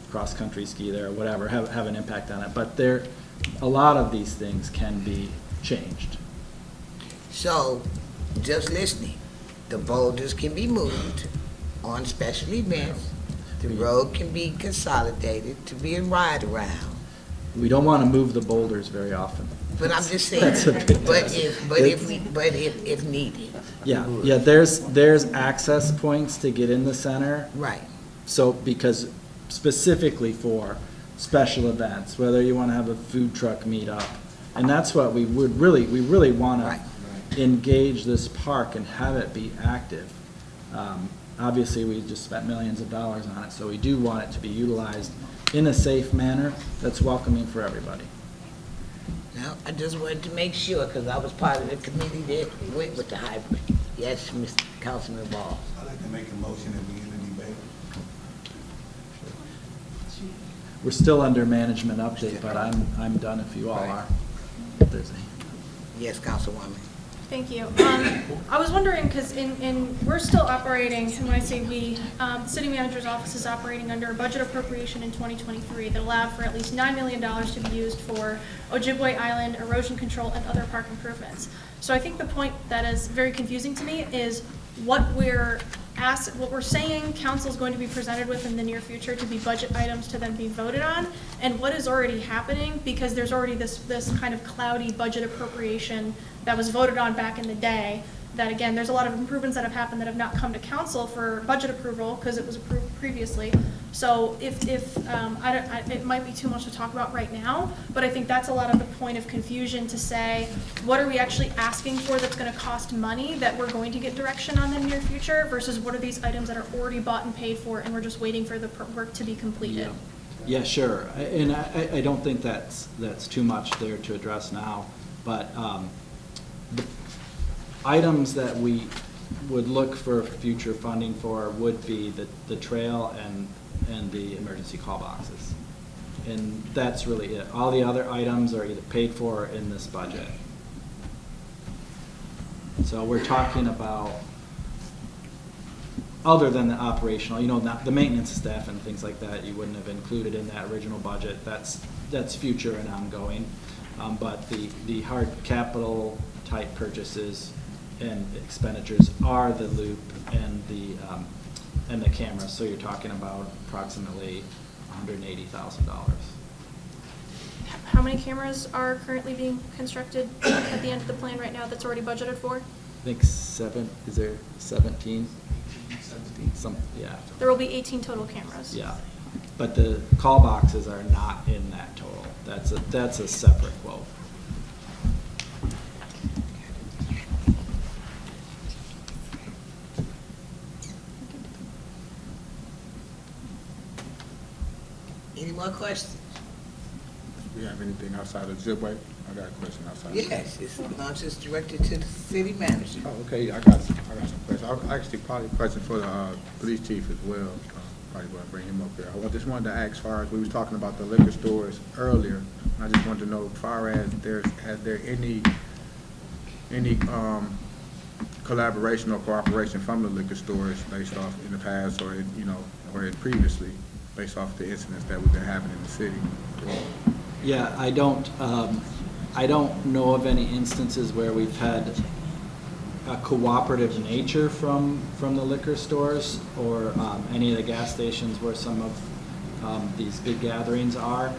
Speaker 19: cross-country ski there or whatever, have an impact on it. But a lot of these things can be changed.
Speaker 1: So, just listening, the boulders can be moved on special events. The road can be consolidated to be a ride around.
Speaker 19: We don't want to move the boulders very often.
Speaker 1: But I'm just saying,
Speaker 19: That's a big
Speaker 1: if needed.
Speaker 19: Yeah, there's access points to get in the center.
Speaker 1: Right.
Speaker 19: So, because specifically for special events, whether you want to have a food truck meetup, and that's what we really want to engage this park and have it be active. Obviously, we just spent millions of dollars on it, so we do want it to be utilized in a safe manner that's welcoming for everybody.
Speaker 1: Now, I just wanted to make sure, because I was part of the committee that went with the hybrid. Yes, Mr. Councilman Ball.
Speaker 2: I'd like to make a motion that we end the debate.
Speaker 19: We're still under management update, but I'm done if you all are. If there's any.
Speaker 1: Yes, Councilwoman.
Speaker 17: Thank you. I was wondering, because we're still operating, and when I say we, the city manager's office is operating under a budget appropriation in 2023 that allowed for at least $9 million to be used for Ojibway Island erosion control and other park improvements. So I think the point that is very confusing to me is what we're saying council is going to be presented with in the near future to be budget items to then be voted on, and what is already happening, because there's already this kind of cloudy budget appropriation that was voted on back in the day, that again, there's a lot of improvements that have happened that have not come to council for budget approval because it was approved previously. So it might be too much to talk about right now, but I think that's a lot of the point of confusion, to say, what are we actually asking for that's going to cost money that we're going to get direction on in the near future, versus what are these items that are already bought and paid for and we're just waiting for the work to be completed.
Speaker 19: Yeah, sure. And I don't think that's too much there to address now, but the items that we would look for future funding for would be the trail and the emergency call boxes. And that's really it. All the other items are either paid for in this budget. So we're talking about, other than the operational, not the maintenance staff and things like that, you wouldn't have included in that original budget. That's future and ongoing. But the hard capital type purchases and expenditures are the loop and the cameras. So you're talking about approximately $180,000.
Speaker 17: How many cameras are currently being constructed at the end of the plan right now that's already budgeted for?
Speaker 19: I think is there 17? 17, yeah.
Speaker 17: There will be 18 total cameras.
Speaker 19: Yeah, but the call boxes are not in that total. That's a separate quote.
Speaker 1: Any more questions?
Speaker 15: Do we have anything outside of Ojibway? I got a question outside.
Speaker 1: Yes, it's just directed to the city manager.
Speaker 15: Oh, okay, I got some questions. I'll actually probably a question for the police chief as well. Probably going to bring him up here. I just wanted to ask, as far as we was talking about the liquor stores earlier, I just wanted to know, as far as has there any collaboration or cooperation from the liquor stores based off in the past or previously, based off the incidents that we've been having in the city?
Speaker 19: Yeah, I don't know of any instances where we've had a cooperative nature from the liquor stores or any of the gas stations where some of these big gatherings are.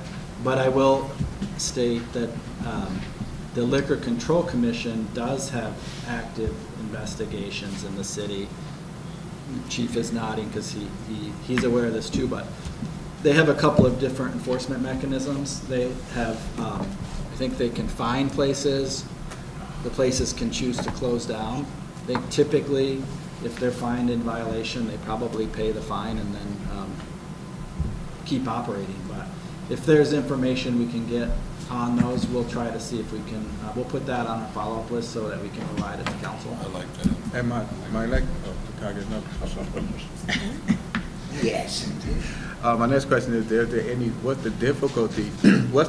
Speaker 19: But I will state that the Liquor Control Commission does have active investigations in the city. Chief is nodding because he's aware of this too, but they have a couple of different enforcement mechanisms. They have, I think they can fine places. The places can choose to close down. They typically, if they're fined in violation, they probably pay the fine and then keep operating. But if there's information we can get on those, we'll try to see if we can, we'll put that on our follow-up list so that we can provide it to council.
Speaker 15: I like that. And can I get another?
Speaker 1: Yes.
Speaker 15: My next question is, what's the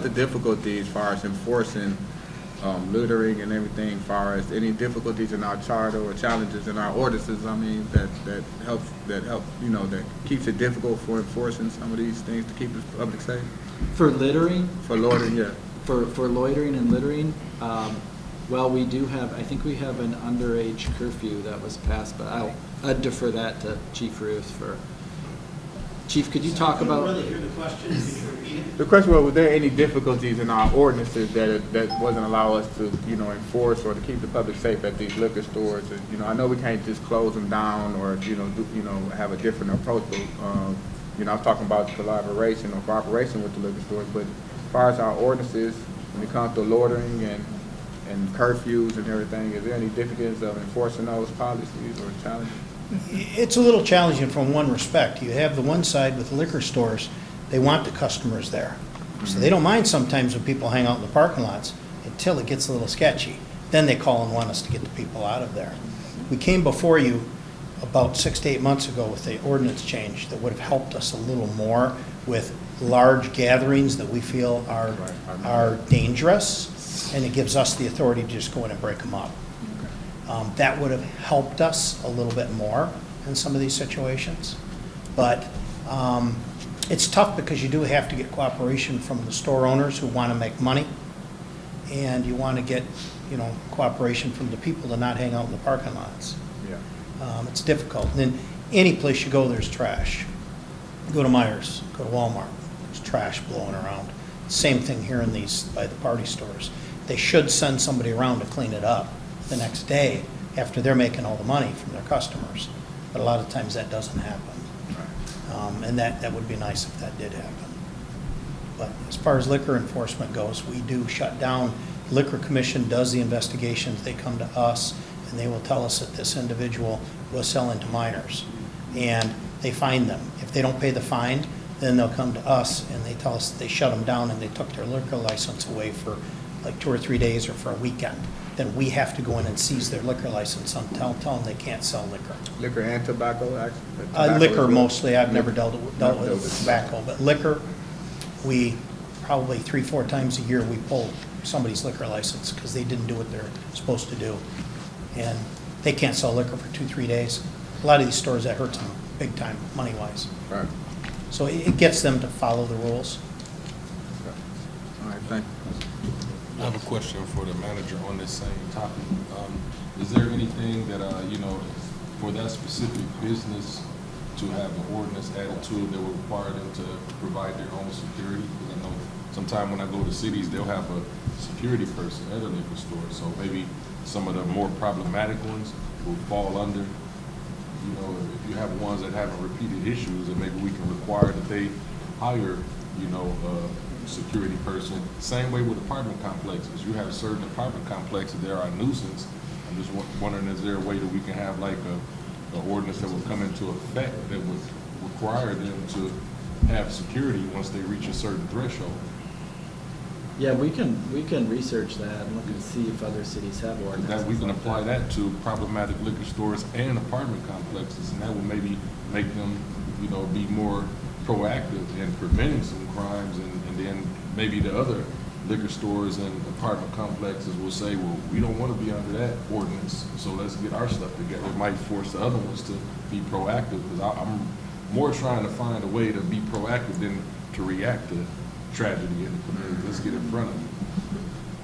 Speaker 15: difficulty as far as enforcing littering and everything, as far as any difficulties in our charter or challenges in our ordinances, that keeps it difficult for enforcing some of these things to keep the public safe?
Speaker 19: For littering?
Speaker 15: For loitering, yeah.
Speaker 19: For loitering and littering, well, we do have, I think we have an underage curfew that was passed, but I'd defer that to Chief Ruth for. Chief, could you talk about? I didn't really hear the question. Could you repeat it? The question was there any difficulties in our ordinances that wasn't allow us to, enforce or to keep the public safe at these liquor stores? And, I know we can't just close them down or, have a different approach. But, I'm talking about collaboration or cooperation with the liquor stores. But as far as our ordinances, when it comes to loitering and curfews and everything, is there any difficulties of enforcing those policies or challenges?
Speaker 11: It's a little challenging from one respect. You have the one side with liquor stores, they want the customers there. So they don't mind sometimes when people hang out in the parking lots until it gets a little sketchy. Then they call and want us to get the people out of there. We came before you about 6 to 8 months ago with the ordinance change that would have helped us a little more with large gatherings that we feel are dangerous, and it gives us the authority to just go in and break them up. That would have helped us a little bit more in some of these situations. But it's tough because you do have to get cooperation from the store owners who want to make money, and you want to get, cooperation from the people to not hang out in the parking lots.
Speaker 15: Yeah.
Speaker 11: It's difficult. And then any place you go, there's trash. Go to Myers, go to Walmart, there's trash blowing around. Same thing here in these by the party stores. They should send somebody around to clean it up the next day after they're making all the money from their customers. But a lot of times that doesn't happen. And that would be nice if that did happen. But as far as liquor enforcement goes, we do shut down. Liquor Commission does the investigations. They come to us and they will tell us that this individual was selling to minors. And they fine them. If they don't pay the fine,
Speaker 6: Then they'll come to us and they tell us they shut them down and they took their liquor license away for like 2 or 3 days or for a weekend. Then we have to go in and seize their liquor license and tell them they can't sell liquor.
Speaker 15: Liquor and tobacco, actually?
Speaker 6: Liquor mostly, I've never dealt with tobacco, but liquor, we probably 3-4 times a year, we pull somebody's liquor license because they didn't do what they're supposed to do. And they can't sell liquor for 2-3 days. A lot of these stores, that hurts them big time, money-wise.
Speaker 15: Right.
Speaker 6: So it gets them to follow the rules.
Speaker 15: All right, thank you.
Speaker 20: I have a question for the manager on this same topic. Is there anything that, for that specific business to have an ordinance added to it that would require them to provide their own security? Because I know sometimes when I go to cities, they'll have a security person at a liquor store. So maybe some of the more problematic ones will fall under, if you have ones that have repeated issues, and maybe we can require that they hire, a security person. Same way with apartment complexes. You have certain apartment complexes that are a nuisance. I'm just wondering, is there a way that we can have like an ordinance that would come into effect that would require them to have security once they reach a certain threshold?
Speaker 19: Yeah, we can research that and look and see if other cities have ordinances.
Speaker 20: That we can apply that to problematic liquor stores and apartment complexes, and that will maybe make them, be more proactive in preventing some crimes, and then maybe the other liquor stores and apartment complexes will say, well, we don't want to be under that ordinance, so let's get our stuff together. It might force the other ones to be proactive, because I'm more trying to find a way to be proactive than to react to tragedy in the community. Let's get in front of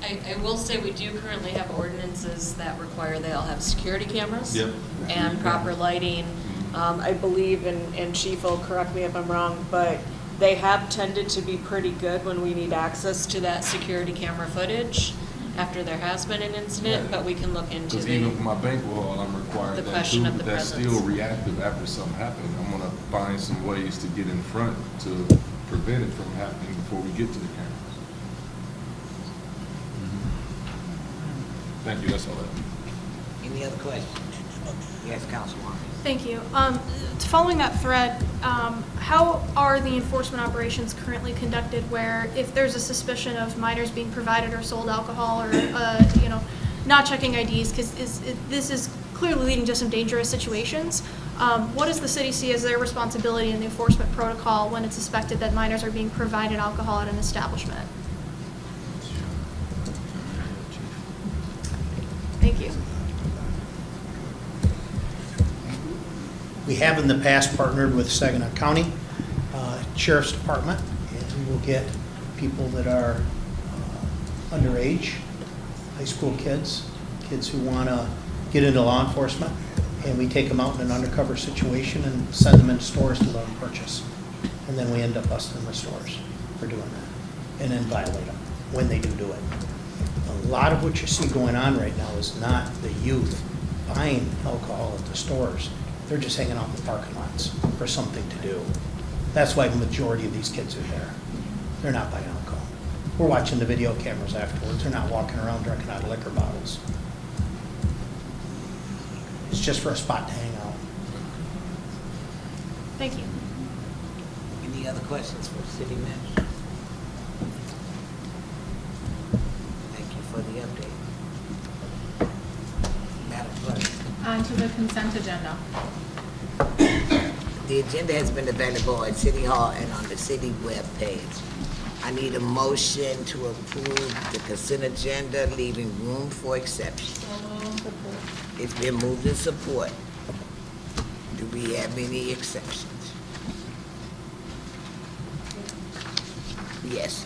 Speaker 20: it.
Speaker 21: I will say we do currently have ordinances that require they all have security cameras.
Speaker 20: Yep.
Speaker 21: And proper lighting. I believe, and Chief will correct me if I'm wrong, but they have tended to be pretty good when we need access to that security camera footage after there has been an incident, but we can look into
Speaker 20: Because even for my banquet hall, I'm required
Speaker 21: the
Speaker 20: that
Speaker 21: question
Speaker 20: too,
Speaker 21: of the
Speaker 20: but that's
Speaker 21: presence.
Speaker 20: still reactive after something happened. I'm gonna find some ways to get in front to prevent it from happening before we get to the cameras. Thank you, that's all I have.
Speaker 1: Any other questions? Yes, Councilwoman.
Speaker 17: Thank you. Following that thread, how are the enforcement operations currently conducted where if there's a suspicion of minors being provided or sold alcohol or, not checking IDs, because this is clearly leading to some dangerous situations. What does the city see as their responsibility in the enforcement protocol when it's suspected that minors are being provided alcohol at an establishment? Thank you.
Speaker 6: We have in the past partnered with Saginaw County Sheriff's Department, and we will get people that are underage, high school kids who want to get into law enforcement, and we take them out in an undercover situation and send them into stores to let them purchase. And then we end up busting the stores for doing that, and then violate them when they do it. A lot of what you see going on right now is not the youth buying alcohol at the stores. They're just hanging out in the parking lots for something to do. That's why the majority of these kids are there. They're not buying alcohol. We're watching the video cameras afterwards. They're not walking around drinking out of liquor bottles. It's just for a spot to hang out.
Speaker 17: Thank you.
Speaker 1: Any other questions for the city manager? Thank you for the update. Madam Clerk.
Speaker 4: On to the consent agenda.
Speaker 1: The agenda has been available at City Hall and on the city webpage. I need a motion to approve the consent agenda, leaving room for exception. It's been moved in support. Do we have any exceptions? Yes.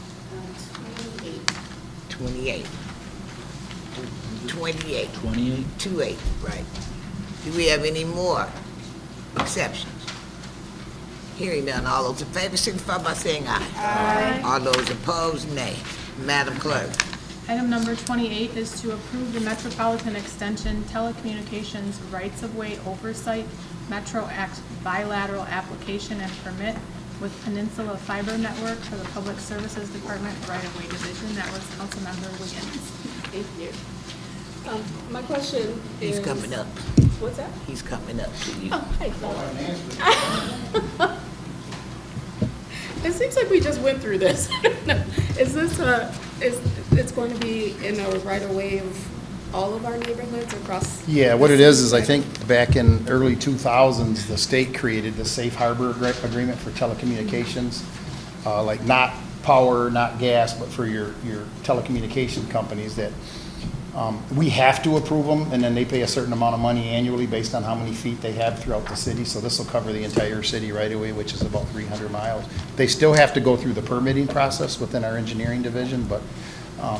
Speaker 1: 28. 28.
Speaker 19: 28?
Speaker 1: 28, right. Do we have any more exceptions? Hearing none, all those in favor signify by saying aye.
Speaker 4: Aye.
Speaker 1: All those opposed, nay. Madam Clerk.
Speaker 4: Item number 28 is to approve the Metropolitan Extension Telecommunications Rights-of-Way Oversight Metro Act bilateral application and permit with Peninsula Fiber Network for the Public Services Department Right-of-Way Division. That was Councilmember Wiggins.
Speaker 16: Thank you. My question is...
Speaker 1: He's coming up.
Speaker 16: What's that?
Speaker 1: He's coming up to you.
Speaker 16: Oh, hi. It seems like we just went through this. Is this it's going to be in a right of way of all of our neighborhoods across?
Speaker 7: Yeah, what it is I think back in early 2000s, the state created the safe harbor agreement for telecommunications, like not power, not gas, but for your telecommunication companies that we have to approve them, and then they pay a certain amount of money annually based on how many feet they have throughout the city. So this will cover the entire city right away, which is about 300 miles. They still have to go through the permitting process within our engineering division, but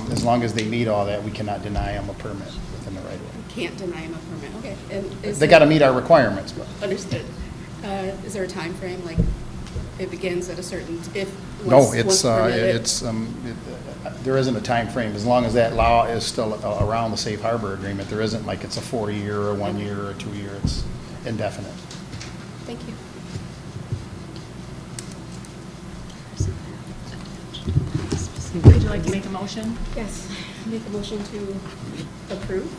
Speaker 7: as long as they meet all that, we cannot deny them a permit within the right of way.
Speaker 16: Can't deny them a permit, okay. And is
Speaker 7: They got to meet our requirements, but.
Speaker 16: Understood. Is there a time frame, like it begins at a certain,
Speaker 7: No, there isn't a time frame. As long as that law is still around the safe harbor agreement, there isn't like it's a 4-year or 1 year or 2 year, it's indefinite.
Speaker 16: Thank you.
Speaker 4: Would you like to make a motion?
Speaker 16: Yes, make a motion to approve.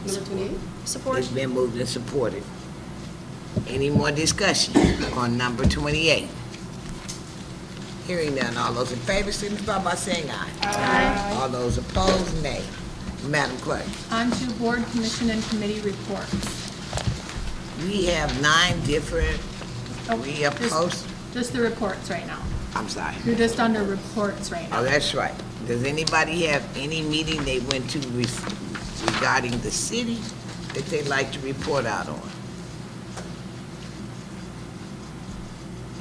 Speaker 16: Number 28.
Speaker 17: Support.
Speaker 1: It's been moved and supported. Any more discussion on number 28? Hearing none, all those in favor signify by saying aye.
Speaker 4: Aye.
Speaker 1: All those opposed, nay. Madam Clerk,
Speaker 4: On to board, commission, and committee reports.
Speaker 1: we have 9 different, we are post,
Speaker 4: Just the reports right now.
Speaker 1: I'm sorry.
Speaker 4: You're just under reports right now.
Speaker 1: Oh, that's right. Does anybody have any meeting they went to regarding the city that they'd like to report out on?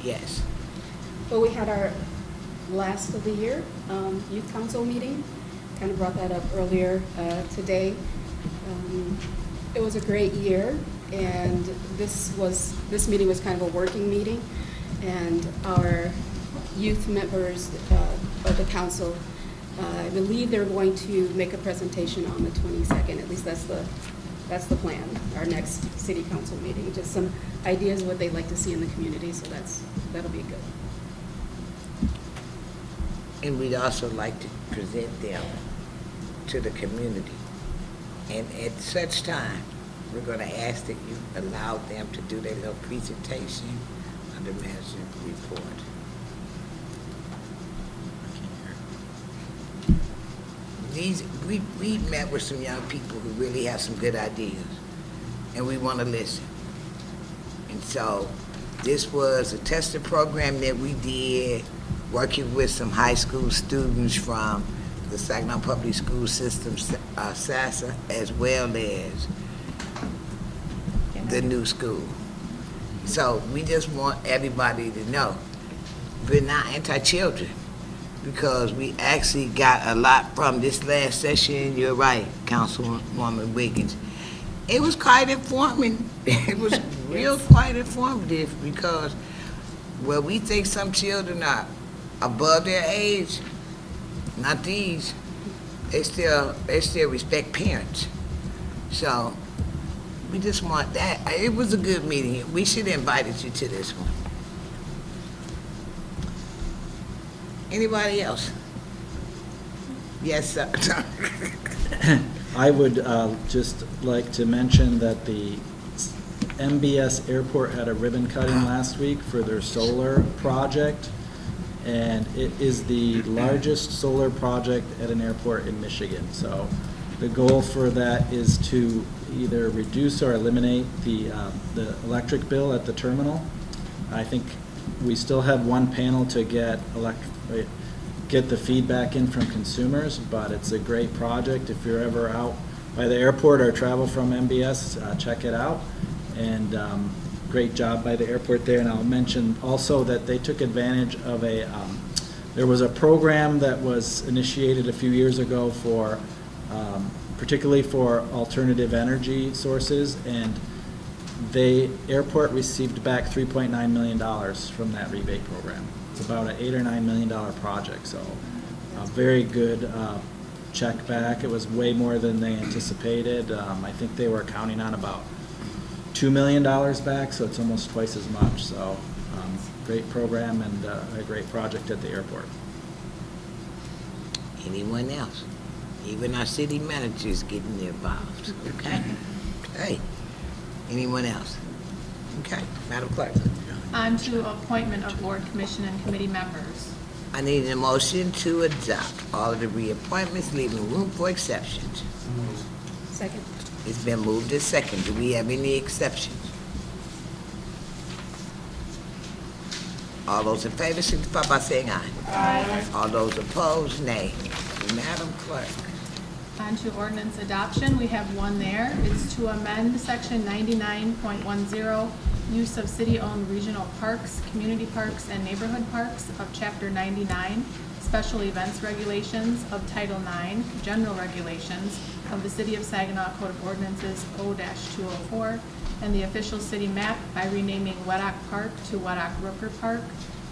Speaker 1: Yes.
Speaker 16: Well, we had our last of the year youth council meeting. Kind of brought that up earlier today. It was a great year, and this meeting was kind of a working meeting, and our youth members of the council, I believe they're going to make a presentation on the 22nd. At least that's the plan. Our next city council meeting, just some ideas of what they'd like to see in the community. So that'll be good.
Speaker 1: And we'd also like to present them to the community. And at such time, we're going to ask that you allow them to do their little presentation on the manager's report. We met with some young people who really have some good ideas, and we want to listen. And so this was a tested program that we did, working with some high school students from the Saginaw Public School System, SASA, as well as the new school. So we just want everybody to know, we're not anti-children, because we actually got a lot from this last session. You're right, Councilwoman Wiggins. It was quite informative. It was real quite informative, because where we think some children are above their age, not these, they still respect parents. So we just want that. It was a good meeting. We should have invited you to this one. Anybody else? Yes, sir.
Speaker 19: I would just like to mention that the MBS Airport had a ribbon cutting last week for their solar project, and it is the largest solar project at an airport in Michigan. So the goal for that is to either reduce or eliminate the electric bill at the terminal. I think we still have one panel to get the feedback in from consumers, but it's a great project. If you're ever out by the airport or travel from MBS, check it out. And great job by the airport there. And I'll mention also that they took advantage of there was a program that was initiated a few years ago for particularly for alternative energy sources, and the airport received back $3.9 million from that rebate program. It's about an $8 or $9 million project, so a very good check back. It was way more than they anticipated. I think they were counting on about $2 million back, so it's almost twice as much. So great program and a great project at the airport.
Speaker 1: Anyone else? Even our city managers getting involved. Okay. Hey. Anyone else? Okay. Madam Clerk.
Speaker 4: On to appointment of board, commission, and committee members.
Speaker 1: I need a motion to adopt all of the reappointments, leaving room for exceptions.
Speaker 16: Second.
Speaker 1: It's been moved and second. Do we have any exceptions? All those in favor signify by saying aye.
Speaker 4: Aye.
Speaker 1: All those opposed, nay. Madam Clerk.
Speaker 4: On to ordinance adoption, we have one there. It's to amend section 99.10, use of city-owned regional parks, community parks, and neighborhood parks of chapter 99, special events regulations of title 9, general regulations of the City of Saginaw Code of Ordinances O-204, and the official city map by renaming Weddock Park to Weddock Rooker Park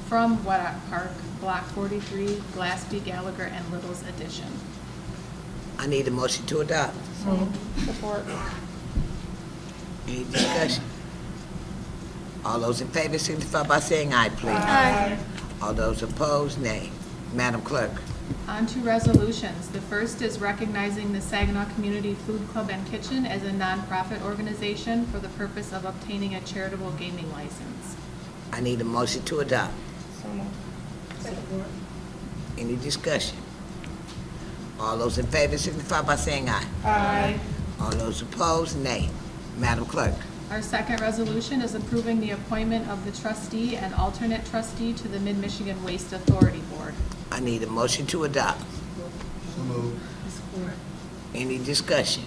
Speaker 4: from Weddock Park, Block 43, Glassby, Gallagher, and Little's addition.
Speaker 1: I need a motion to adopt.
Speaker 18: Support.
Speaker 1: Any discussion? All those in favor signify by saying aye, please.
Speaker 18: Aye.
Speaker 1: All those opposed, nay. Madam Clerk.
Speaker 4: On to resolutions. The first is recognizing the Saginaw Community Food Club and Kitchen as a nonprofit organization for the purpose of obtaining a charitable gaming license.
Speaker 1: I need a motion to adopt.
Speaker 18: So moved. Support.
Speaker 1: Any discussion? All those in favor signify by saying aye.
Speaker 18: Aye.
Speaker 1: All those opposed, nay. Madam Clerk.
Speaker 4: Our second resolution is approving the appointment of the trustee and alternate trustee to the Mid-Michigan Waste Authority Board.
Speaker 1: I need a motion to adopt.
Speaker 2: So moved.
Speaker 1: Any discussion?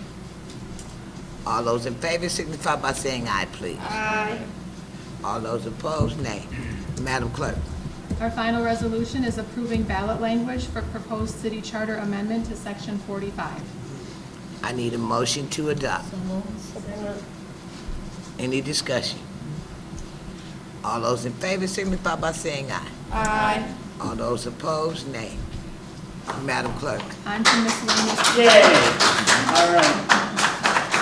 Speaker 1: All those in favor signify by saying aye, please.
Speaker 18: Aye.
Speaker 1: All those opposed, nay. Madam Clerk.
Speaker 4: Our final resolution is approving ballot language for proposed city charter amendment to section 45.
Speaker 1: I need a motion to adopt. Any discussion? All those in favor signify by saying aye.
Speaker 18: Aye.
Speaker 1: All those opposed, nay. Madam Clerk.
Speaker 4: On to miscellaneous.
Speaker 8: Yay! All right.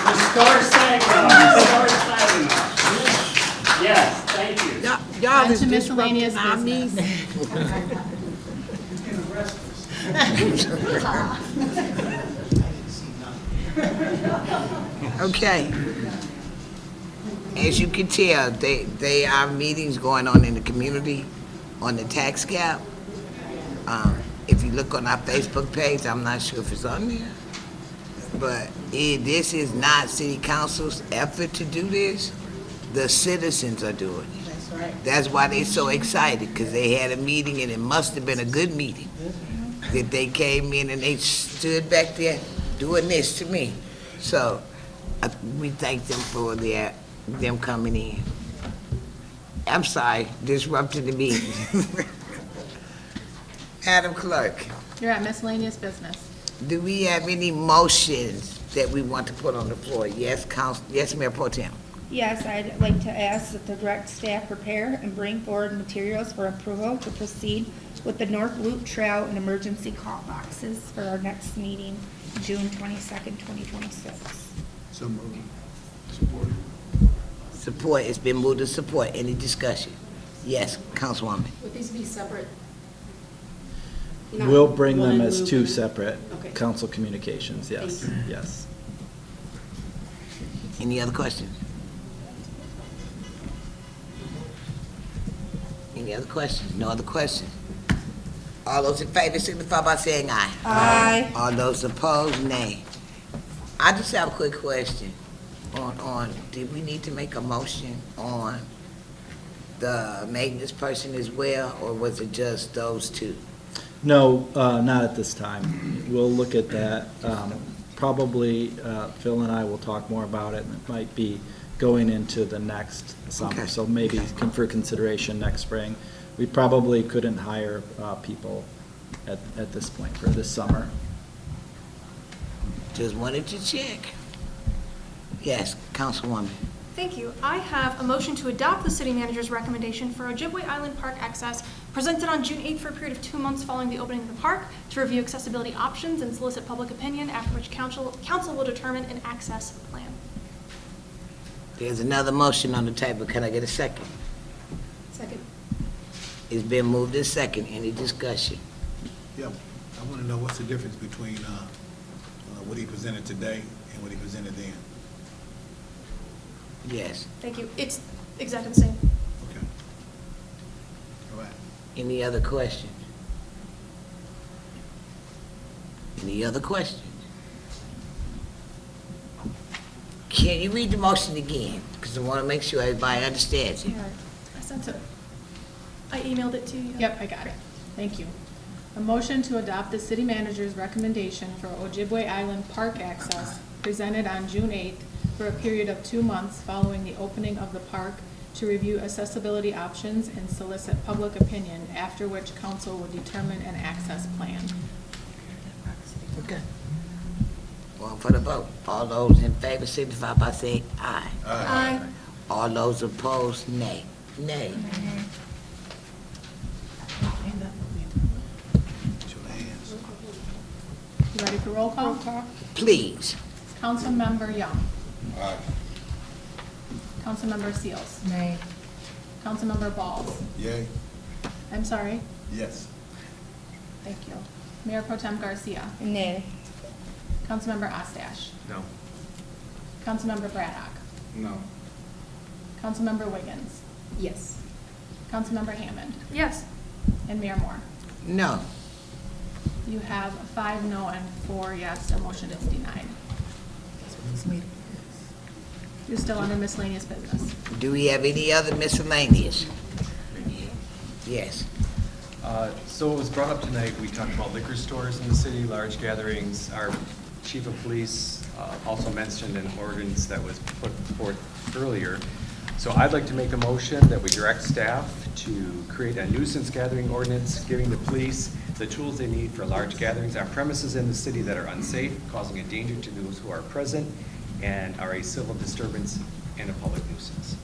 Speaker 8: Restore Saginaw, restore Saginaw. Yes, thank you.
Speaker 1: Y'all
Speaker 4: On
Speaker 1: is
Speaker 4: to miscellaneous
Speaker 1: disrupting our meeting. Okay. As you can tell, they are meetings going on in the community on the tax cap. If you look on our Facebook page, I'm not sure if it's on there, but this is not city council's effort to do this. The citizens are doing it.
Speaker 14: That's right.
Speaker 1: That's why they're so excited, because they had a meeting, and it must have been a good meeting, that they came in and they stood back there doing this to me. So we thank them for them coming in. I'm sorry, disrupting the meeting. Madam Clerk,
Speaker 4: You're at miscellaneous business.
Speaker 1: do we have any motions that we want to put on the floor? Yes, yes, Mayor Pro Tem.
Speaker 18: Yes, I'd like to ask that the direct staff prepare and bring forward materials for approval to proceed with the North Loop Trail and emergency call boxes for our next meeting, June 22nd, 2026.
Speaker 2: So moved.
Speaker 1: Support, it's been moved to support. Any discussion? Yes, Councilwoman.
Speaker 16: Would these be separate?
Speaker 19: We'll bring them
Speaker 16: One
Speaker 19: as two
Speaker 16: movement?
Speaker 19: separate
Speaker 16: Okay.
Speaker 19: council communications, yes,
Speaker 16: Thank you.
Speaker 19: yes.
Speaker 1: Any other questions? Any other questions? No other questions? All those in favor signify by saying aye.
Speaker 18: Aye.
Speaker 1: All those opposed, nay. I just have a quick question did we need to make a motion on the maintenance person as well, or was it just those two?
Speaker 19: No, not at this time. We'll look at that. Probably Phil and I will talk more about it, and it might be going into the next summer.
Speaker 1: Okay.
Speaker 19: So maybe for consideration next spring. We probably couldn't hire people at this point for this summer.
Speaker 1: Just wanted to check. Yes, Councilwoman.
Speaker 17: Thank you. I have a motion to adopt the city manager's recommendation for Ojibway Island Park access presented on June 8th for a period of 2 months following the opening of the park to review accessibility options and solicit public opinion, after which council will determine an access plan.
Speaker 1: There's another motion on the table. Can I get a second?
Speaker 16: Second.
Speaker 1: It's been moved and second. Any discussion?
Speaker 2: Yeah, I want to know what's the difference between what he presented today and what he presented then?
Speaker 1: Yes.
Speaker 17: Thank you. It's exactly the same.
Speaker 2: Okay.
Speaker 1: Any other questions? Any other questions? Can you read the motion again? Because I want to make sure everybody understands it.
Speaker 4: I sent it. I emailed it to you. Yep, I got it. Thank you. A motion to adopt the city manager's recommendation for Ojibway Island Park access presented on June 8th for a period of 2 months following the opening of the park to review accessibility options and solicit public opinion, after which council will determine an access plan.
Speaker 1: Okay. Going for the vote. All those in favor signify by saying aye.
Speaker 17: Aye.
Speaker 1: All those opposed, nay. Nay.
Speaker 4: You ready for roll call?
Speaker 1: Please.
Speaker 4: Councilmember Young.
Speaker 2: Aye.
Speaker 4: Councilmember Seals.
Speaker 14: Nay.
Speaker 4: Councilmember Balls.
Speaker 2: Yay.
Speaker 4: I'm sorry.
Speaker 2: Yes.
Speaker 4: Thank you. Mayor Pro Tem Garcia.
Speaker 18: Nay.
Speaker 4: Councilmember Ostash.
Speaker 5: No.
Speaker 4: Councilmember Braddock.
Speaker 15: No.
Speaker 4: Councilmember Wiggins.
Speaker 16: Yes.
Speaker 4: Councilmember Hammond.
Speaker 17: Yes.
Speaker 4: And Mayor Moore.
Speaker 1: No.
Speaker 4: You have 5 no and 4 yes, the motion is denied. You're still under miscellaneous business.
Speaker 1: Do we have any other miscellaneous? Yes.
Speaker 5: So it was brought up tonight, we talked about liquor stores in the city, large gatherings. Our chief of police also mentioned an ordinance that was put forth earlier. So I'd like to make a motion that we direct staff to create a nuisance gathering ordinance, giving the police the tools they need for large gatherings on premises in the city that are unsafe, causing a danger to those who are present, and are a civil disturbance and a public nuisance.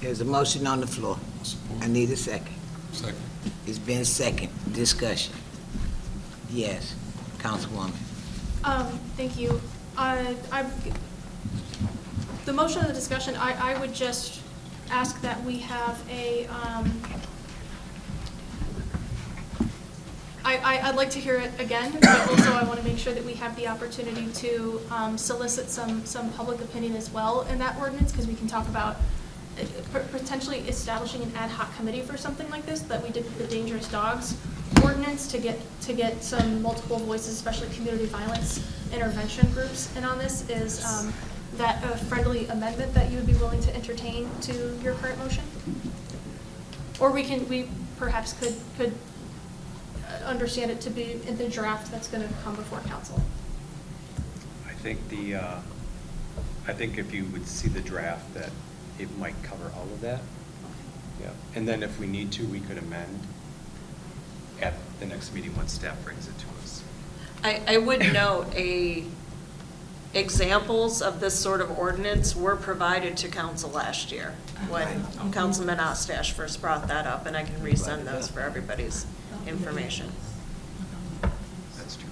Speaker 1: There's a motion on the floor. I need a second.
Speaker 20: Second.
Speaker 1: It's been second. Discussion. Yes, Councilwoman.
Speaker 17: Thank you. The motion of the discussion, I would just ask that we have a, I'd like to hear it again, but also I want to make sure that we have the opportunity to solicit some public opinion as well in that ordinance, because we can talk about potentially establishing an ad hoc committee for something like this, that we did with the dangerous dogs ordinance, to get some multiple voices, especially community violence intervention groups in on this. Is that a friendly amendment that you would be willing to entertain to your current motion? Or we perhaps could understand it to be in the draft that's going to come before council.
Speaker 5: I think if you would see the draft, that it might cover all of that. Yeah, and then if we need to, we could amend at the next meeting once staff brings it to us.
Speaker 21: I would note examples of this sort of ordinance were provided to council last year when Councilman Ostash first brought that up, and I can resend those for everybody's information.
Speaker 5: That's true.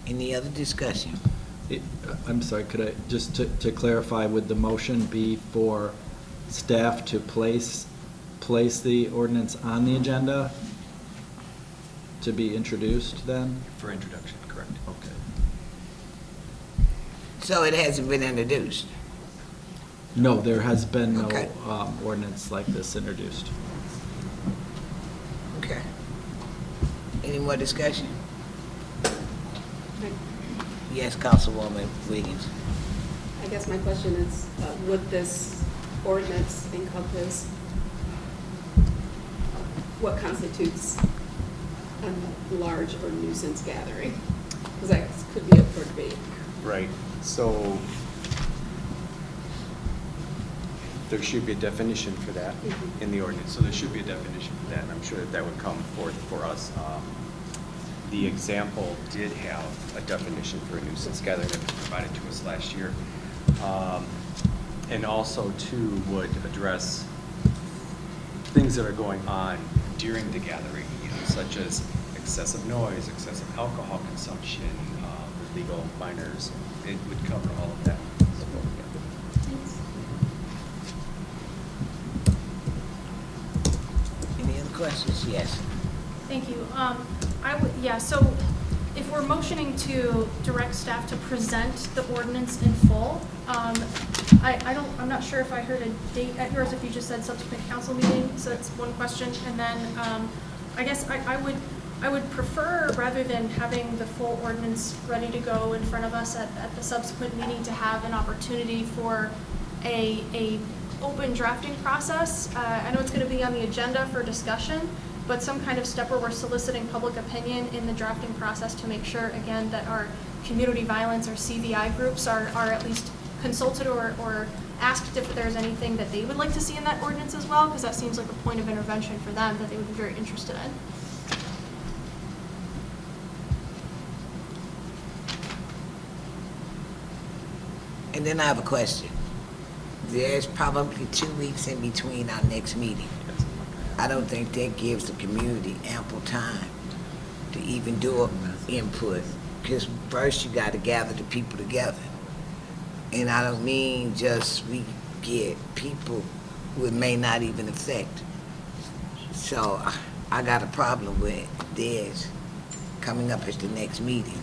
Speaker 1: Any other discussion?
Speaker 19: I'm sorry, could I, just to clarify, would the motion be for staff to place the ordinance on the agenda to be introduced then?
Speaker 5: For introduction, correct.
Speaker 19: Okay.
Speaker 1: So it hasn't been introduced?
Speaker 19: No, there has been no
Speaker 1: Okay.
Speaker 19: ordinance like this introduced.
Speaker 1: Okay. Any more discussion? Yes, Councilwoman Wiggins.
Speaker 16: I guess my question is, would this ordinance encompass what constitutes a large or nuisance gathering? Because that could be up for debate.
Speaker 5: Right, so there should be a definition for that in the ordinance. So there should be a definition for that, and I'm sure that would come forth for us. The example did have a definition for a nuisance gathering that was provided to us last year. And also, too, would address things that are going on during the gathering, such as excessive noise, excessive alcohol consumption, illegal minors. It would cover all of that.
Speaker 1: Any other questions? Yes.
Speaker 17: Thank you. So if we're motioning to direct staff to present the ordinance in full, I'm not sure if I heard a date at yours, if you just said subsequent council meeting, so that's one question. And then, I guess I would prefer, rather than having the full ordinance ready to go in front of us at the subsequent meeting, to have an opportunity for a open drafting process. I know it's gonna be on the agenda for discussion, but some kind of step where we're soliciting public opinion in the drafting process to make sure, again, that our community violence or CVI groups are at least consulted or asked if there's anything that they would like to see in that ordinance as well, because that seems like a point of intervention for them that they would be very interested in.
Speaker 1: And then I have a question. There's probably 2 weeks in between our next meeting. I don't think that gives the community ample time to even do input, because first you got to gather the people together. And I don't mean just we get people who it may not even affect. So I got a problem with this coming up at the next meeting.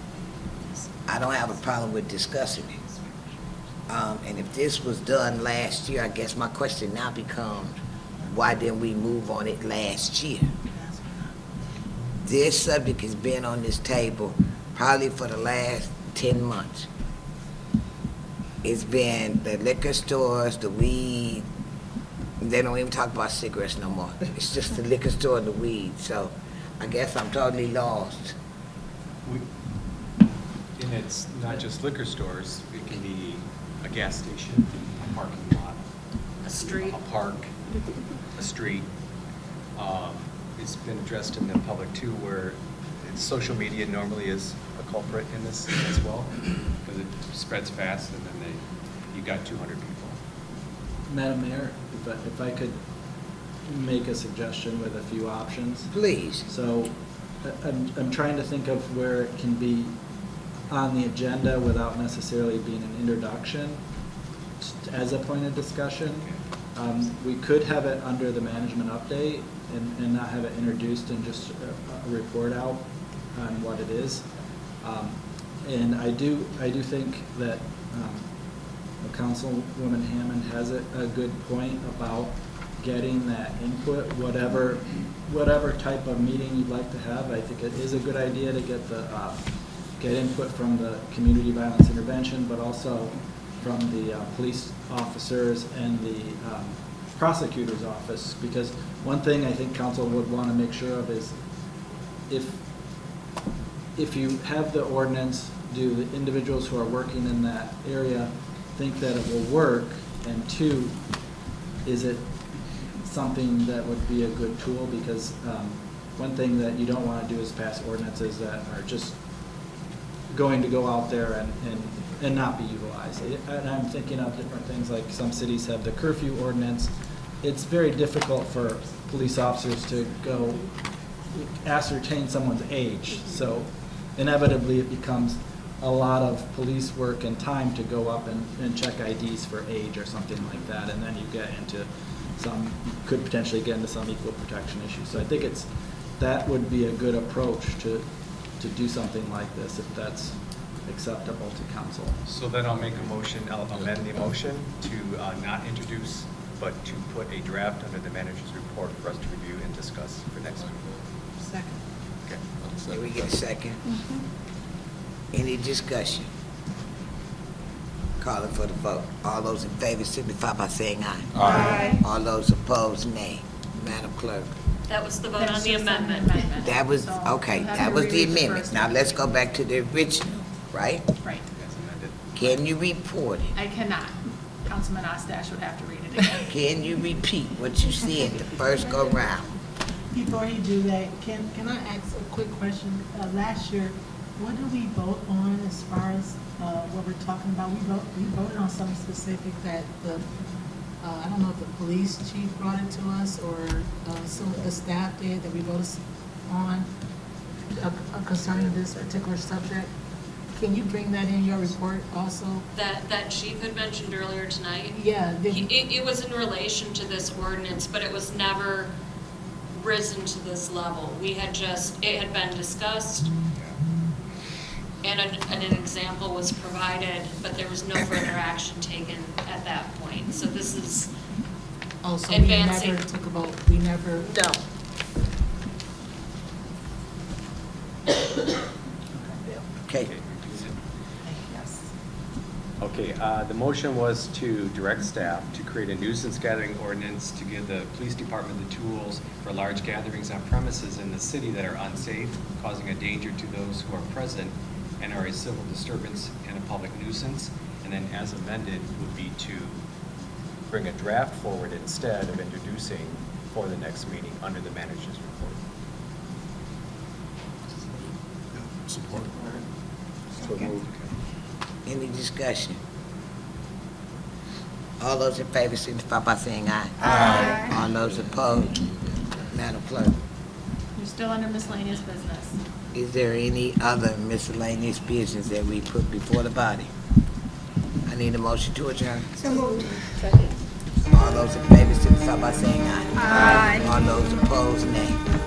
Speaker 1: I don't have a problem with discussing it. And if this was done last year, I guess my question now becomes, why didn't we move on it last year? This subject has been on this table probably for the last 10 months. It's been the liquor stores, the weed. They don't even talk about cigarettes no more. It's just the liquor store and the weed. So I guess I'm totally lost.
Speaker 5: And it's not just liquor stores. It can be a gas station, a parking lot,
Speaker 21: A street.
Speaker 5: a park, a street. It's been addressed in the public too, where social media normally is a culprit in this as well, because it spreads fast, and then you got 200 people.
Speaker 19: Madam Mayor, if I could make a suggestion with a few options.
Speaker 1: Please.
Speaker 19: So I'm trying to think of where it can be on the agenda without necessarily being an introduction as a point of discussion. We could have it under the management update and not have it introduced and just a report out on what it is. And I do think that Councilwoman Hammond has a good point about getting that input, whatever type of meeting you'd like to have. I think it is a good idea to get input from the community violence intervention, but also from the police officers and the prosecutor's office, because one thing I think council would want to make sure of is if you have the ordinance, do the individuals who are working in that area think that it will work, and two, is it something that would be a good tool? Because one thing that you don't want to do is pass ordinances that are just going to go out there and not be utilized. And I'm thinking of different things, like some cities have the curfew ordinance. It's very difficult for police officers to go ascertain someone's age. So inevitably it becomes a lot of police work and time to go up and check IDs for age or something like that. And then you get into you could potentially get into some equal protection issues. So I think that would be a good approach to do something like this, if that's acceptable to council.
Speaker 5: So then I'll make a motion, I'll amend the motion to not introduce, but to put a draft under the manager's report for us to review and discuss for next week.
Speaker 14: Second.
Speaker 5: Okay.
Speaker 1: Can we get a second? Any discussion? Calling for the vote. All those in favor signify by saying aye.
Speaker 21: Aye.
Speaker 1: All those opposed, nay. Madam Clerk.
Speaker 21: That was the vote on the amendment.
Speaker 1: That was, okay, that was the amendment. Now let's go back to the original, right?
Speaker 4: Right.
Speaker 1: Can you report it?
Speaker 4: I cannot. Councilman Ostache would have to read it again.
Speaker 1: Can you repeat what you said the first go round?
Speaker 14: Before you do that, can I ask a quick question? Last year, what did we vote on as far as what we're talking about? We voted on something specific that I don't know if the police chief brought it to us or some of the staff did that we voted on concerning this particular subject. Can you bring that in your report also?
Speaker 21: That chief had mentioned earlier tonight?
Speaker 14: Yeah.
Speaker 21: It was in relation to this ordinance, but it was never risen to this level. It had been discussed. and an example was provided, but there was no further action taken at that point. So this is
Speaker 14: Oh, so
Speaker 21: advancing.
Speaker 14: we never took a vote, we never?
Speaker 21: No.
Speaker 1: Okay.
Speaker 14: Yes.
Speaker 5: Okay, the motion was to direct staff to create a nuisance gathering ordinance to give the police department the tools for large gatherings on premises in the city that are unsafe, causing a danger to those who are present, and are a civil disturbance and a public nuisance. And then as amended would be to bring a draft forward instead of introducing for the next meeting under the manager's report.
Speaker 12: Support.
Speaker 5: So moved.
Speaker 1: Any discussion? All those in favor signify by saying aye.
Speaker 21: Aye.
Speaker 1: All those opposed? Madam Clerk,
Speaker 4: You're still under miscellaneous business.
Speaker 1: is there any other miscellaneous business that we put before the body? I need a motion to adjourn.
Speaker 18: So moved.
Speaker 1: All those in favor signify by saying aye.
Speaker 18: Aye.
Speaker 1: All those opposed, nay.